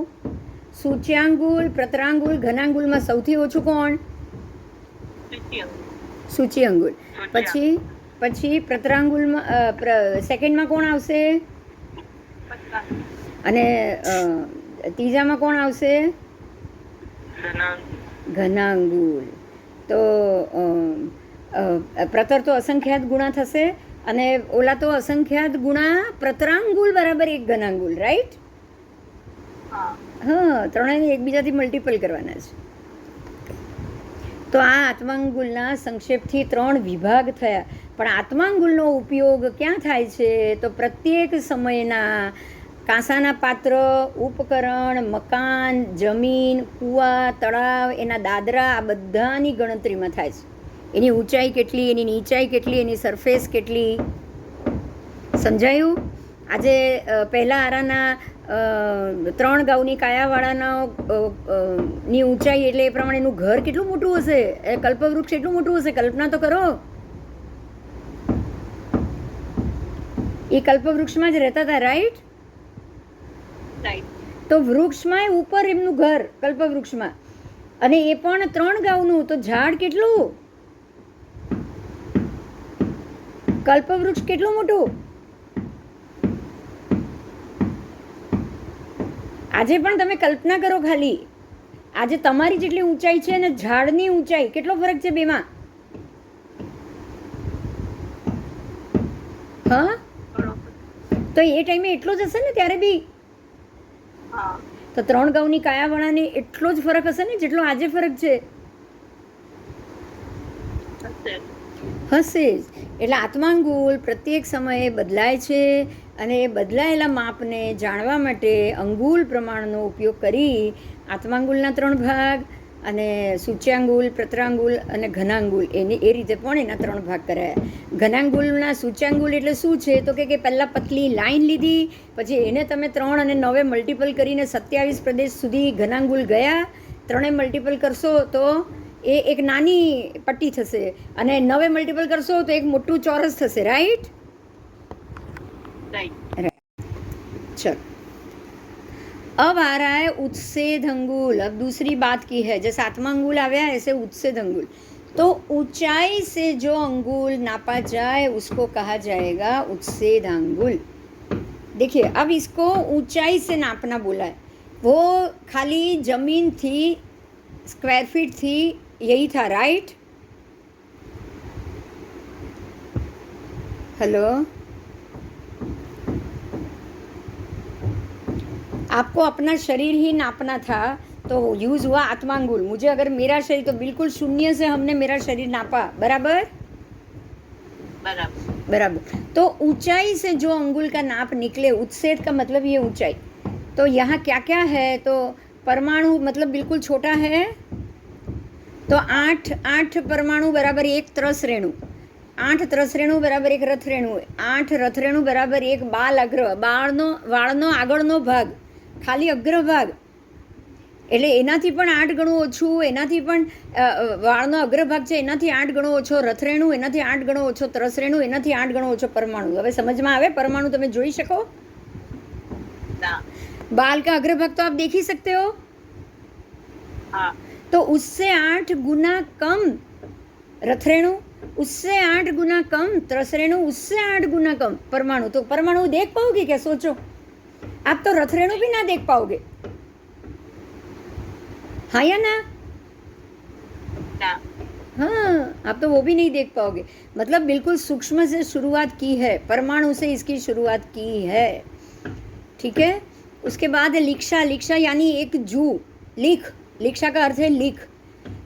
A: સૂચ્યાંગુલ, પ્રતરાંગુલ, ઘનાંગુલમાં સૌથી ઓછું કોણ? સૂચી અંગુલ. પછી પછી પ્રતરાંગુલમાં સેકન્ડમાં કોણ આવશે? અને ત્રીજામાં કોણ આવશે? ઘનાંગુલ. તો પ્રતર તો અસંખ્યાત ગુણા થશે અને ઓલા તો અસંખ્યાત ગુણા પ્રતરાંગુલ બરાબર એક ઘનાંગુલ, રાઈટ? હા, ત્રણેયને એકબીજાથી મલ્ટિપલ કરવાના છે. તો આ આત્માંગુલના સંક્ષેપથી 3 વિભાગ થયા. પણ આત્માંગુલનો ઉપયોગ ક્યાં થાય છે? તો પ્રત્યેક સમયના કાંસાના પાત્ર, ઉપકરણ, મકાન, જમીન, કૂવા, તળાવ, એના દાદરા, આ બધાની ગણતરીમાં થાય છે. એની ઊંચાઈ કેટલી, એની નીચાઈ કેટલી, એની સરફેસ કેટલી. સમજાયું? આજે પહેલાં આરાના 3 ગાઉની કાયાવાળાના ની ઊંચાઈ એટલે એ પ્રમાણે એનું ઘર કેટલું મોટું હશે, એ કલ્પવૃક્ષ એટલું મોટું હશે. કલ્પના તો કરો. એ કલ્પવૃક્ષમાં જ રહેતા હતા, રાઈટ? તો વૃક્ષમાં ઉપર એમનું ઘર, કલ્પવૃક્ષમાં, અને એ પણ 3 ગાઉનું. તો ઝાડ કેટલું, કલ્પવૃક્ષ કેટલું મોટું. આજે પણ તમે કલ્પના કરો ખાલી, આજે તમારી જેટલી ઊંચાઈ છે અને ઝાડની ઊંચાઈ, કેટલો ફરક છે બેમાં? હા, તો એ ટાઈમે એટલો જ હશે ને ત્યારે બી. તો 3 ગાઉની કાયાવાળાને એટલો જ ફરક હશે ને જેટલો આજે ફરક છે. હશે જ. એટલે આત્માંગુલ પ્રત્યેક સમયે બદલાય છે અને એ બદલાયેલા માપને જાણવા માટે અંગુલ પ્રમાણનો ઉપયોગ કરી આત્માંગુલના 3 ભાગ અને સૂચ્યાંગુલ, પ્રતરાંગુલ અને ઘનાંગુલ એ રીતે પણ એના 3 ભાગ કરાયા. ઘનાંગુલના સૂચ્યાંગુલ એટલે શું છે? તો કે પહેલાં પતલી લાઈન લીધી, પછી એને તમે 3 અને 9 મલ્ટિપલ કરીને 27 પ્રદેશ સુધી ઘનાંગુલ ગયા. 3 મલ્ટિપલ કરશો તો એ એક નાની પટ્ટી થશે અને 9 મલ્ટિપલ કરશો તો એક મોટું ચોરસ થશે, राइट? चलो, अब आ रहा है उच्छेद अंगुल. अब दूसरी बात की है, जैसे आत्मा अंगुल आया ऐसे उच्छेद अंगुल. तो ऊंचाई से जो अंगुल नापा जाए उसको कहा जाएगा उच्छेद अंगुल. देखिए, अब इसको ऊंचाई से नापना बोला है. वो खाली जमीन थी, स्क्वायर फीट थी, यही था, राइट? हेलो, आपको अपना शरीर ही नापना था तो यूज़ हुआ आत्मांगुल. मुझे अगर मेरा शरीर, तो बिल्कुल शून्य से हमने मेरा शरीर नापा, बराबर? बराबर. तो ऊंचाई से जो अंगुल का नाप निकले, उच्छेद का मतलब ये ऊंचाई. तो यहाँ क्या क्या है? तो परमाणु मतलब बिल्कुल छोटा है, तो 8 परमाणु बराबर 1 त्रस रेणु, 8 त्रस रेणु बराबर 1 रथ रेणु, 8 रथ रेणु बराबर 1 बाल अग्र. વાળનો આગળનો ભાગ, ખાલી અગ્રભાગ, એટલે એનાથી પણ 8 ગણું ઓછું. એનાથી પણ વાળનો અગ્રભાગ છે એનાથી 8 ગણો ઓછો રથરેણુ, એનાથી 8 ગણો ઓછો તરસરેણુ, એનાથી 8 ગણો ઓછો પરમાણુ. હવે સમજમાં આવે? પરમાણુ તમે જોઈ શકો? बाल का अग्रभाग तो आप देख ही सकते हो. तो उससे 8 गुना कम रथरेणु, उससे 8 गुना कम त्रसरेणु, उससे 8 गुना कम परमाणु. तो परमाणु देख पाओगे क्या? सोचो, आप तो रथरेणु भी ना देख पाओगे. हाँ या ना? हाँ, आप तो वो भी नहीं देख पाओगे. मतलब बिल्कुल सूक्ष्म से शुरुआत की है, परमाणु से इसकी शुरुआत की है. ठीक है. उसके बाद लिक्षा. लिक्षा यानी एक जू, लिख. लिक्षा का अर्थ है लिख.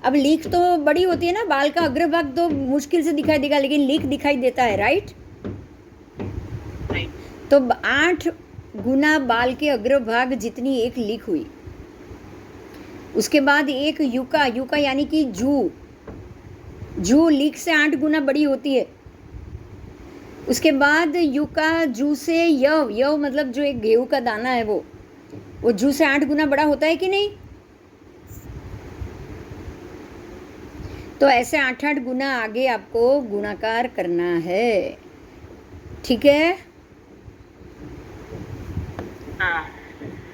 A: अब लिख तो बड़ी होती है ना, बाल का अग्रभाग तो मुश्किल से दिखाई देगा, लेकिन लिख दिखाई देता है, राइट? तो 8 गुना बाल के अग्रभाग जितनी एक लिख हुई. उसके बाद एक युका. युका यानी कि जू. जू लिख से 8 गुना बड़ी होती है. उसके बाद युका जू से यव. यव मतलब जो एक गेहूं का दाना है वो जू से 8 गुना बड़ा होता है कि नहीं? तो ऐसे 8-8 गुना आगे आपको गुणाकार करना है. ठीक है।
D: हाँ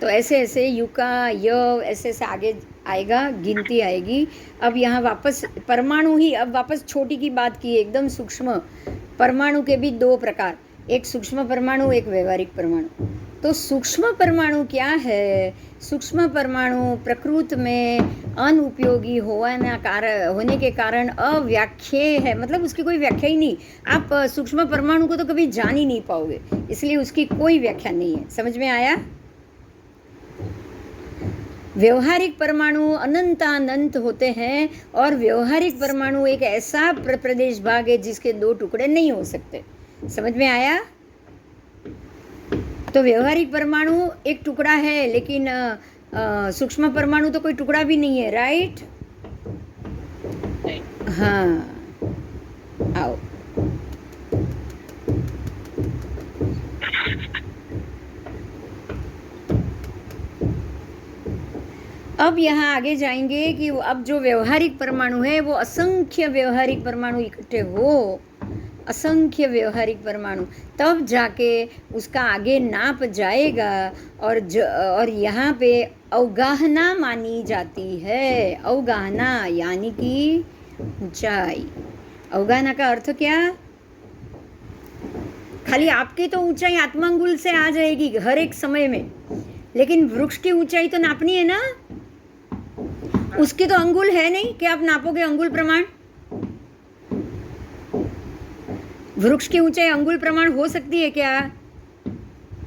A: तो ऐसे ऐसे यू का य ऐसे ऐसे आगे आएगा, गिनती आएगी। अब यहाँ वापस परमाणु ही, अब वापस छोटी की बात की, एकदम सूक्ष्म। परमाणु के भी दो प्रकार, एक सूक्ष्म परमाणु, एक व्यवहारिक परमाणु। तो सूक्ष्म परमाणु क्या है? सूक्ष्म परमाणु प्रकृति में अनुपयोगी होने के कारण अव्याख्येय है, मतलब उसकी कोई व्याख्या ही नहीं। आप सूक्ष्म परमाणु को तो कभी जान ही नहीं पाओगे, इसलिए उसकी कोई व्याख्या नहीं है। समझ में आया? व्यवहारिक परमाणु अनंतानंत होते हैं, और व्यवहारिक परमाणु एक ऐसा प्रदेश भाग है जिसके दो टुकड़े नहीं हो सकते। समझ में आया? तो व्यवहारिक परमाणु एक टुकड़ा है, लेकिन सूक्ष्म परमाणु तो कोई टुकड़ा भी नहीं है, राइट? हाँ, आओ। अब यहाँ आगे जाएंगे कि अब जो व्यवहारिक परमाणु है वो असंख्य व्यवहारिक परमाणु इकट्ठे हो, असंख्य व्यवहारिक परमाणु, तब जाके उसका आगे नाप जाएगा। और यहाँ पे अवगाहना मानी जाती है। अवगाहना यानी कि ऊंचाई। अवगाहना का अर्थ क्या? खाली आपकी तो ऊंचाई आत्मांगुल से आ जाएगी हर एक समय में, लेकिन वृक्ष की ऊंचाई तो नापनी है ना। उसकी तो अंगुल है नहीं कि आप नापोगे अंगुल प्रमाण। वृक्ष की ऊंचाई अंगुल प्रमाण हो सकती है क्या?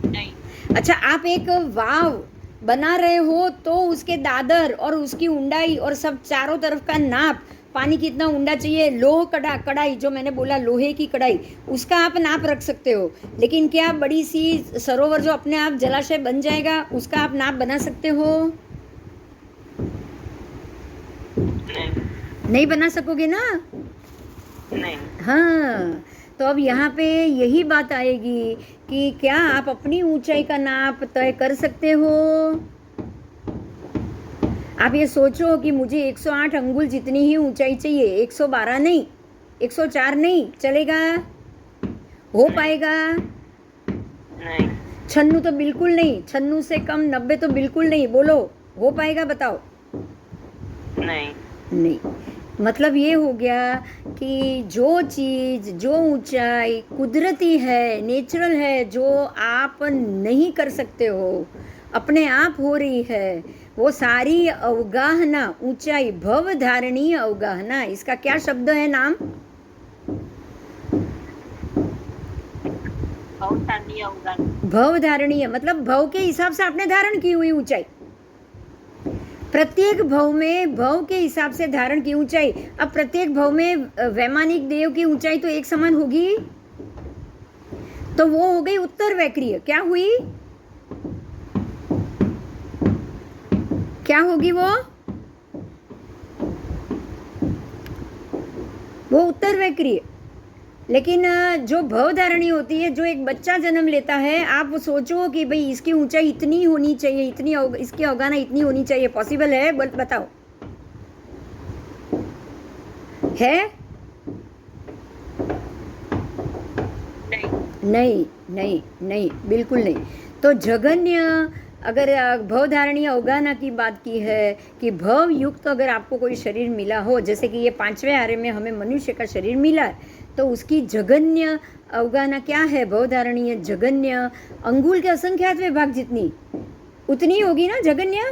B: नहीं।
A: अच्छा, आप एक वाव बना रहे हो तो उसके दादर और उसकी ऊंडाई और सब चारों तरफ का नाप, पानी कितना ऊंडा चाहिए, लोह कढ़ाई जो मैंने बोला, लोहे की कढ़ाई, उसका आप नाप रख सकते हो। लेकिन क्या बड़ी सी सरोवर जो अपने आप जलाशय बन जाएगा, उसका आप नाप बना सकते हो? नहीं बना सकोगे ना।
D: नहीं।
A: हाँ, तो अब यहाँ पे यही बात आएगी कि क्या आप अपनी ऊंचाई का नाप तय कर सकते हो? आप ये सोचो कि मुझे 108 अंगुल जितनी ही ऊंचाई चाहिए, 112 नहीं, 104 नहीं, चलेगा? हो पाएगा?
D: नहीं।
A: 96 तो बिल्कुल नहीं, 96 से कम 90 तो बिल्कुल नहीं। बोलो, हो पाएगा? बताओ।
D: नहीं।
A: नहीं। मतलब ये हो गया कि जो चीज़, जो ऊंचाई कुदरती है, नेचुरल है, जो आप नहीं कर सकते हो, अपने आप हो रही है, वो सारी अवगाहना, ऊंचाई, भवधारणीय अवगाहना, इसका क्या शब्द है, नाम? भवधारणीय मतलब भव के हिसाब से आपने धारण की हुई ऊंचाई। प्रत्येक भव में भव के हिसाब से धारण की ऊंचाई। अब प्रत्येक भव में वैमानिक देव की ऊंचाई तो एक समान होगी, तो वो हो गई उत्तर वैक्रीय। क्या हुई? क्या होगी वो उत्तर वैक्रीय। लेकिन जो भवधारणी होती है, जो एक बच्चा जन्म लेता है, आप सोचो कि भाई इसकी ऊंचाई इतनी होनी चाहिए, इसकी अवगाहना इतनी होनी चाहिए, पॉसिबल है? बताओ, है? नहीं, नहीं, नहीं, बिल्कुल नहीं। तो जघन्य, अगर भवधारणीय अवगाहना की बात की है कि भव युक्त अगर आपको कोई शरीर मिला हो, जैसे कि ये 5वें आर्य में हमें मनुष्य का शरीर मिला है, तो उसकी जघन्य अवगाहना क्या है? भवधारणीय जघन्य, अंगुल के असंख्यातवें भाग जितनी, उतनी होगी ना जघन्य।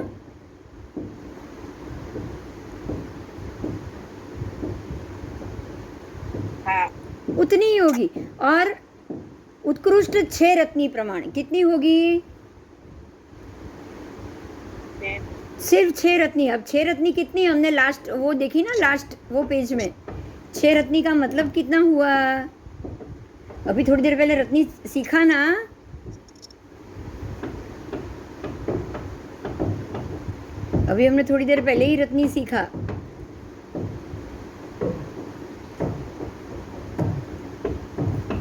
B: हाँ।
A: उतनी ही होगी। और उत्कृष्ट 6 रत्नी प्रमाण कितनी होगी? सिर्फ 6 रत्नी। अब 6 रत्नी कितनी हमने लास्ट वो देखी ना, लास्ट वो पेज में 6 रत्नी का मतलब कितना हुआ? अभी थोड़ी देर पहले रत्नी सीखा ना। अभी हमने थोड़ी देर पहले ही रत्नी सीखा।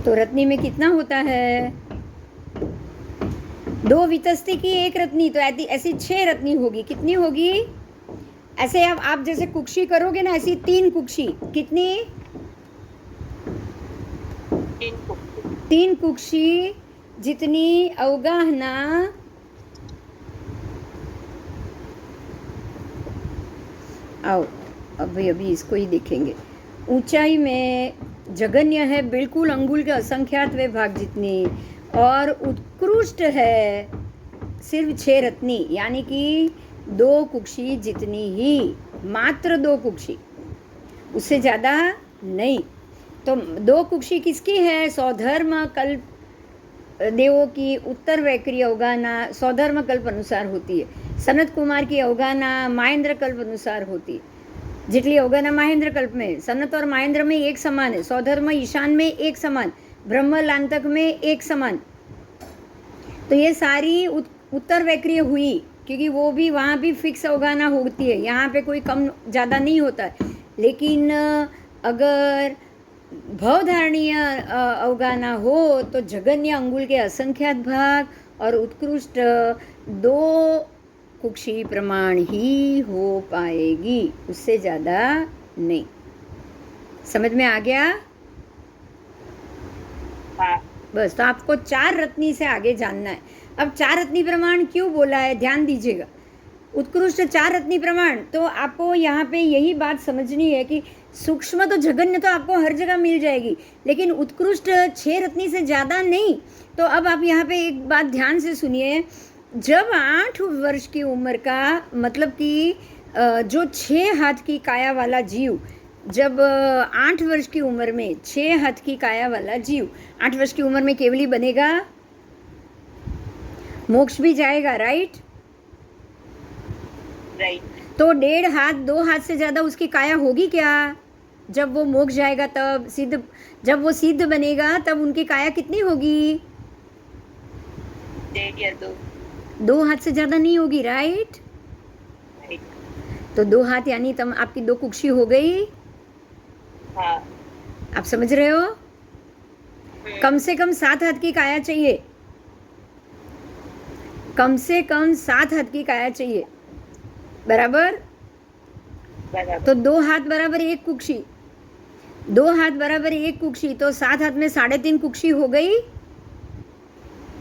A: तो रत्नी में कितना होता है? 2 वितस्ती की 1 रत्नी, तो ऐसी 6 रत्नी होगी। कितनी होगी? ऐसे आप जैसे कुक्षी करोगे ना, ऐसी 3 कुक्षी। कितनी? 3 कुक्षी जितनी अवगाहना आओ अभी इसको ही देखेंगे। ऊंचाई में जगन्य है बिल्कुल अंगुल के असंख्यात वे भाग जितनी, और उत्कृष्ट है सिर्फ 6 रत्नी, यानी कि 2 कुक्षी जितनी ही, मात्र 2 कुक्षी, उससे ज़्यादा नहीं। तो 2 कुक्षी किसकी है? स्वधर्म कल्प देवों की उत्तर वैक्री अवगाहना स्वधर्म कल्प अनुसार होती है। सनत कुमार की अवगाहना महेंद्र कल्प अनुसार होती है। जितनी अवगाहना महेंद्र कल्प में, सनत और महेंद्र में एक समान है, स्वधर्म ईशान में एक समान, ब्रह्म लांतक में एक समान। तो ये सारी उत्तर वैक्रिय हुई, क्योंकि वो भी वहाँ भी फिक्स अवगाहना होती है, यहाँ पे कोई कम ज़्यादा नहीं होता है। लेकिन अगर भवधारणीय अवगाहना हो तो जगन्य अंगुल के असंख्यात भाग और उत्कृष्ट 2 कुक्षी प्रमाण ही हो पाएगी, उससे ज़्यादा नहीं। समझ में आ गया?
D: हाँ।
A: बस, तो आपको 4 रत्नी से आगे जानना है। अब 4 रत्नी प्रमाण क्यों बोला है, ध्यान दीजिएगा। उत्कृष्ट 4 रत्नी प्रमाण, तो आपको यहाँ पे यही बात समझनी है कि सूक्ष्म तो जगन्य तो आपको हर जगह मिल जाएगी, लेकिन उत्कृष्ट 6 रत्नी से ज़्यादा नहीं। तो अब आप यहाँ पे एक बात ध्यान से सुनिए। जब 8 वर्ष की उम्र का, मतलब कि जो 6 हाथ की काया वाला जीव, जब 8 वर्ष की उम्र में 6 हाथ की काया वाला जीव 8 वर्ष की उम्र में केवली बनेगा, मोक्ष भी जाएगा, राइट? तो 1.5 हाथ 2 हाथ से ज़्यादा उसकी काया होगी क्या? जब वो मोक्ष जाएगा तब सिद्ध, जब वो सिद्ध बनेगा तब उनकी काया कितनी होगी?
D: 1.5 या
A: 2 हाथ से ज़्यादा नहीं होगी, राइट? तो 2 हाथ यानी तम आपकी 2 कुक्षी हो गई।
D: हाँ।
A: आप समझ रहे हो? कम से कम 7 हाथ की काया चाहिए, कम से कम 7 हाथ की काया चाहिए, बराबर? तो 2 हाथ बराबर 1 कुक्षी, 2 हाथ बराबर 1 कुक्षी, तो 7 हाथ में 3.5 कुक्षी हो गई।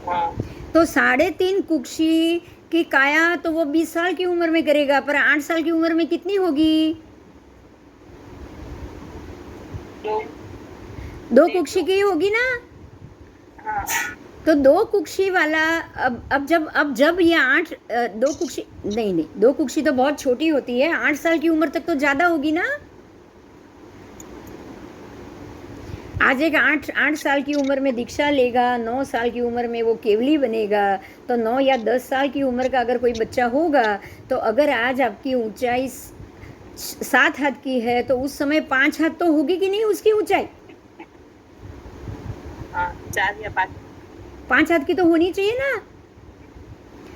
D: हाँ।
A: तो 3.5 कुक्षी की काया तो वो 20 साल की उम्र में करेगा, पर 8 साल की उम्र में कितनी होगी? 2 कुक्षी की होगी ना?
D: हाँ।
A: तो 2 कुक्षी वाला, अब जब ये 2 कुक्षी नहीं, 2 कुक्षी तो बहुत छोटी होती है, 8 साल की उम्र तक तो ज़्यादा होगी ना। आज एक 8 साल की उम्र में दीक्षा लेगा, 9 साल की उम्र में वो केवली बनेगा, तो 9 या 10 साल की उम्र का अगर कोई बच्चा होगा, तो अगर आज आपकी ऊंचाई 7 हाथ की है, तो उस समय 5 हाथ तो होगी कि नहीं उसकी ऊंचाई?
D: हाँ, 4 या
A: 5 हाथ की तो होनी चाहिए ना।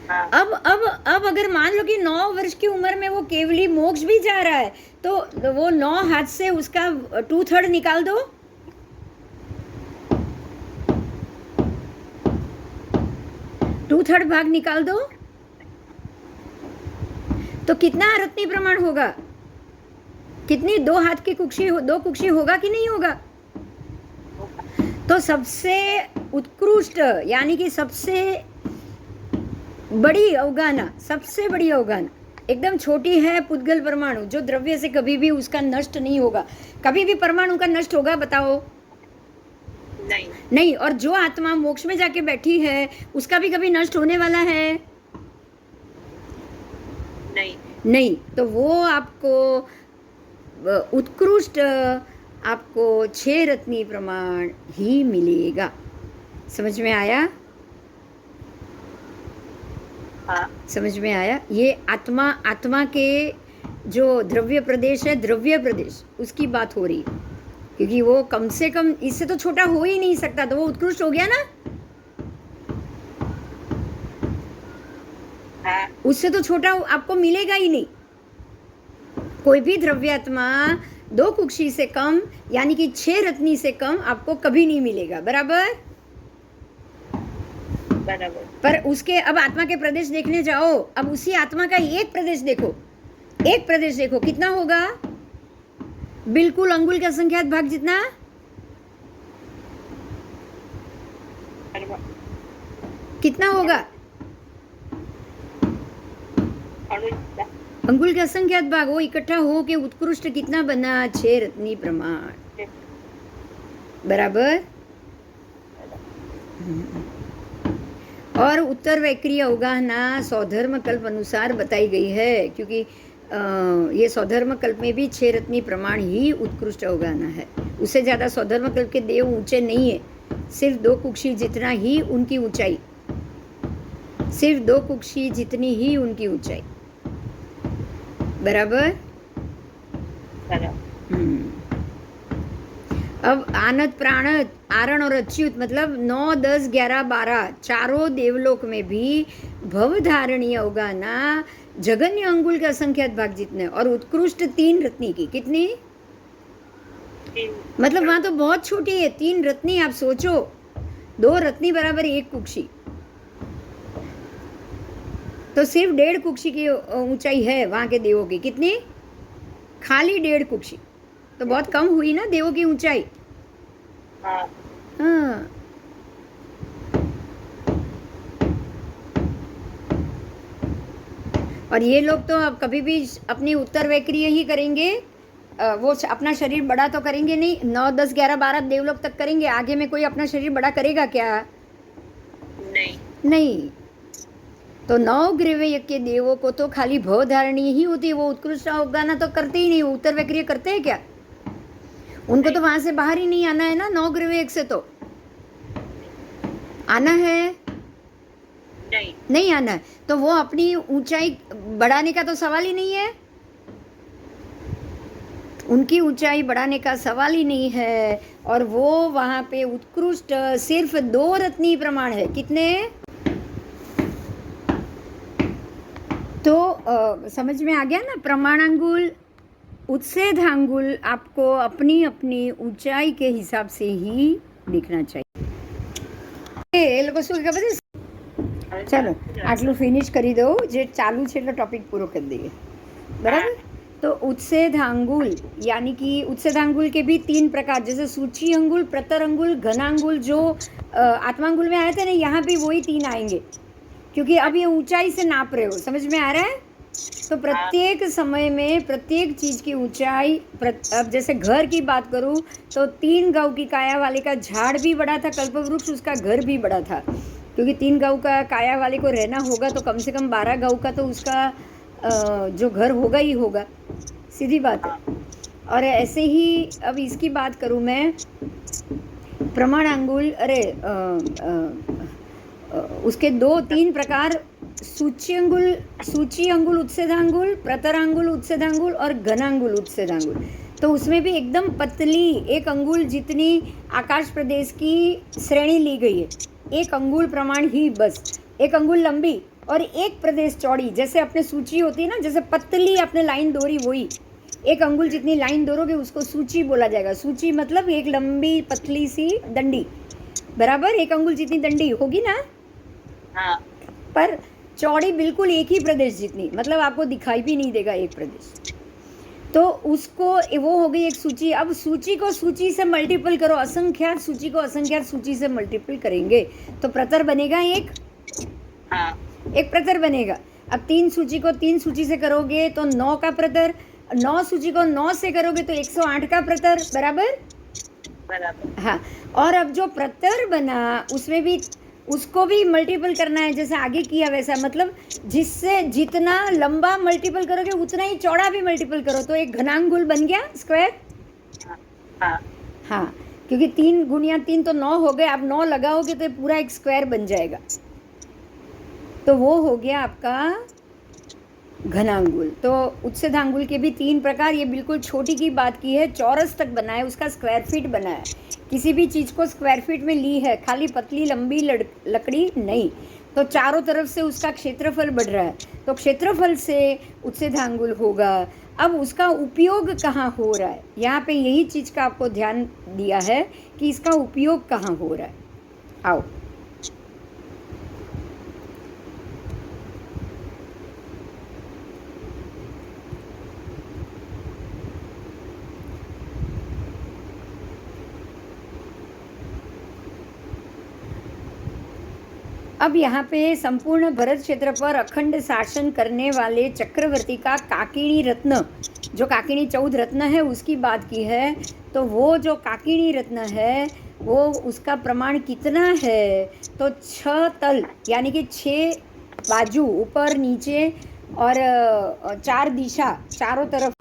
D: हाँ।
A: अब अगर मान लो कि 9 वर्ष की उम्र में वो केवली मोक्ष भी जा रहा है, तो वो 9 हाथ से उसका 2/3 निकाल दो। टू थर्ड भाग निकाल दो, तो कितना रत्नी प्रमाण होगा? कितनी? 2 हाथ की कुक्षी, 2 कुक्षी होगा कि नहीं होगा? तो सबसे उत्कृष्ट यानी कि सबसे बड़ी अवगाहना, सबसे बड़ी अवगाहना एकदम छोटी है पुद्गल परमाणु, जो द्रव्य से कभी भी उसका नष्ट नहीं होगा। कभी भी परमाणु का नष्ट होगा, बताओ? नहीं। और जो आत्मा मोक्ष में जाके बैठी है उसका भी कभी नष्ट होने वाला है? नहीं। तो वो आपको उत्कृष्ट आपको 6 रत्नी प्रमाण ही मिलेगा। समझ में आया?
D: हाँ।
A: समझ में आया? ये आत्मा के जो द्रव्य प्रदेश है, द्रव्य प्रदेश, उसकी बात हो रही है, क्योंकि वो कम से कम इससे तो छोटा हो ही नहीं सकता, तो वो उत्कृष्ट हो गया ना।
D: हाँ।
A: उससे तो छोटा आपको मिलेगा ही नहीं। कोई भी द्रव्यात्मा 2 कुक्षी से कम यानी कि 6 रत्नी से कम आपको कभी नहीं मिलेगा, बराबर? पर उसके अब आत्मा के प्रदेश देखने जाओ, अब उसी आत्मा का एक प्रदेश देखो, एक प्रदेश देखो, कितना होगा? बिल्कुल अंगुल का संख्यात भाग जितना। कितना होगा?
D: अणुजा
A: अंगुल के असंख्यात भाग वो इकट्ठा हो के उत्कृष्ट कितना बना? 6 रत्नी प्रमाण। बराबर। और उत्तर वैक्रिय अवगाहना सौधर्म कल्प अनुसार बताई गई है, क्योंकि ये सौधर्म कल्प में भी 6 रत्नी प्रमाण ही उत्कृष्ट अवगाहना है। उससे ज़्यादा सौधर्म कल्प के देव ऊंचे नहीं है, सिर्फ 2 कुक्षी जितना ही उनकी ऊंचाई, सिर्फ 2 कुक्षी जितनी ही उनकी ऊंचाई। बराबर। अब आनत प्राणत आरण और अच्युत मतलब 9, 10, 11, 12 चारों देवलोक में भी भवधारणीय अवगाहना जगन्य अंगुल के असंख्यात भाग जितने और उत्कृष्ट 3 रत्नी की। कितनी? मतलब वहां तो बहुत छोटी है 3 रत्नी। आप सोचो 2 रत्नी बराबर 1 कुक्षी, तो सिर्फ 1.5 कुक्षी की ऊंचाई है वहां के देवों की। कितनी? खाली 1.5 कुक्षी, तो बहुत कम हुई ना देवों की ऊंचाई। हाँ। और ये लोग तो अब कभी भी अपनी उत्तर वैक्रिय ही करेंगे, वो अपना शरीर बड़ा तो करेंगे नहीं। 9, 10, 11, 12 देवलोक तक करेंगे, आगे में कोई अपना शरीर बड़ा करेगा क्या? नहीं। तो 9 ग्रीवेय के देवों को तो खाली भवधारणी ही होती है, वो उत्कृष्ट अवगाहना तो करते ही नहीं। वो उत्तर वैक्रिय करते हैं क्या? उनको तो वहां से बाहर ही नहीं आना है ना 9 ग्रीवेय से, तो आना है नहीं आना है, तो वो अपनी ऊंचाई बढ़ाने का तो सवाल ही नहीं है। उनकी ऊंचाई बढ़ाने का सवाल ही नहीं है, और वो वहां पे उत्कृष्ट सिर्फ 2 रत्नी प्रमाण है। कितने? तो समझ में आ गया ना? प्रमाणांगुल उत्सेधांगुल आपको अपनी अपनी ऊंचाई के हिसाब से ही देखना चाहिए। એ લોકો શું ખબર છે? चलो આટલું ફિનિશ કરી દો, જે ચાલુ છે એટલો ટોપિક પૂરો કરી દઈએ। બરાબર। तो उत्सेधांगुल यानी कि उत्सेधांगुल के भी 3 प्रकार, जैसे सूची अंगुल, प्रतर अंगुल, घनांगुल। जो आत्मांगुल में आए थे ना, यहाँ भी वही 3 आएंगे, क्योंकि अब ये ऊंचाई से नाप रहे हो। समझ में आ रहा है? तो प्रत्येक समय में प्रत्येक चीज की ऊंचाई, अब जैसे घर की बात करूं तो 3 गौ की काया वाले का झाड़ भी बड़ा था, कल्पवृक्ष उसका घर भी बड़ा था, क्योंकि 3 गौ का काया वाले को रहना होगा तो कम से कम 12 गौ का तो उसका जो घर होगा ही होगा, सीधी बात है। और ऐसे ही अब इसकी बात करूं मैं, प्रमाणांगुल, अरे उसके 2-3 प्रकार, सूची अंगुल उत्सेधांगुल, प्रतरांगुल उत्सेधांगुल और घनांगुल उत्सेधांगुल। तो उसमें भी एकदम पतली 1 अंगुल जितनी आकाश प्रदेश की श्रेणी ली गई है। 1 अंगुल प्रमाण ही बस, 1 अंगुल लंबी और 1 प्रदेश चौड़ी। जैसे अपने सूची होती है ना, जैसे पतली आपने लाइन दोरी, वही 1 अंगुल जितनी लाइन दोरोगे उसको सूची बोला जाएगा। सूची मतलब एक लंबी पतली सी डंडी, बराबर 1 अंगुल जितनी डंडी होगी ना। हाँ। पर चौड़ी बिल्कुल एक ही प्रदेश जितनी, मतलब आपको दिखाई भी नहीं देगा एक प्रदेश। तो उसको वो हो गई एक सूची। अब सूची को सूची से मल्टीपल करो, असंख्यात सूची को असंख्यात सूची से मल्टीपल करेंगे तो प्रतर बनेगा एक। हाँ। एक प्रतर बनेगा। अब 3 सूची को 3 सूची से करोगे तो 9 का प्रतर, 9 सूची को 9 से करोगे तो 108 का प्रतर, बराबर। हाँ। और अब जो प्रतर बना उसमें भी उसको भी मल्टीपल करना है, जैसे आगे किया वैसा। मतलब जिससे जितना लंबा मल्टीपल करोगे उतना ही चौड़ा भी मल्टीपल करो, तो एक घनांगुल बन गया स्क्वायर। हाँ, क्योंकि 3 गुणिया 3 तो 9 हो गए। आप 9 लगाओगे तो पूरा एक स्क्वायर बन जाएगा। तो वो हो गया आपका घनांगुल। तो उत्सेधांगुल के भी 3 प्रकार। ये बिल्कुल छोटी की बात की है, चौरस तक बना है, उसका स्क्वायर फीट बना है। किसी भी चीज़ को स्क्वायर फीट में ली है, खाली पतली लंबी लकड़ी नहीं। तो चारों तरफ से उसका क्षेत्रफल बढ़ रहा है, तो क्षेत्रफल से उत्सेधांगुल होगा। अब उसका उपयोग कहाँ हो रहा है, यहाँ पे यही चीज़ का आपको ध्यान दिया है कि इसका उपयोग कहाँ हो रहा है। आओ, अब यहाँ पे संपूर्ण भरत क्षेत्र पर अखंड शासन करने वाले चक्रवर्ती का काकिणी रत्न, जो काकिणी 14 रत्न है उसकी बात की है। तो वो जो काकिणी रत्न है वो उसका प्रमाण कितना है, तो 6 तल यानी कि 6 बाजू, ऊपर नीचे और 4 दिशा, चारों तरफ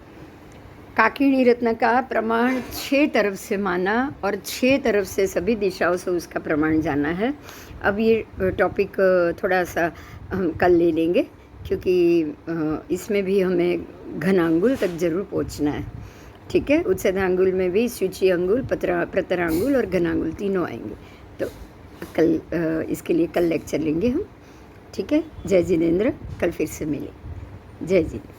A: काकिणी रत्न का प्रमाण 6 तरफ से माना और 6 तरफ से सभी दिशाओं से उसका प्रमाण जाना है। अब ये टॉपिक थोड़ा सा हम कल ले लेंगे, क्योंकि इसमें भी हमें घनांगुल तक ज़रूर पहुंचना है। ठीक है, उच्छेदांगुल में भी सूची अंगुल, प्रतरांगुल और घनांगुल तीनों आएंगे। तो कल इसके लिए कल लेक्चर लेंगे हम। ठीक है, जय जिनेंद्र, कल फिर से मिले। जय जिनेंद्र।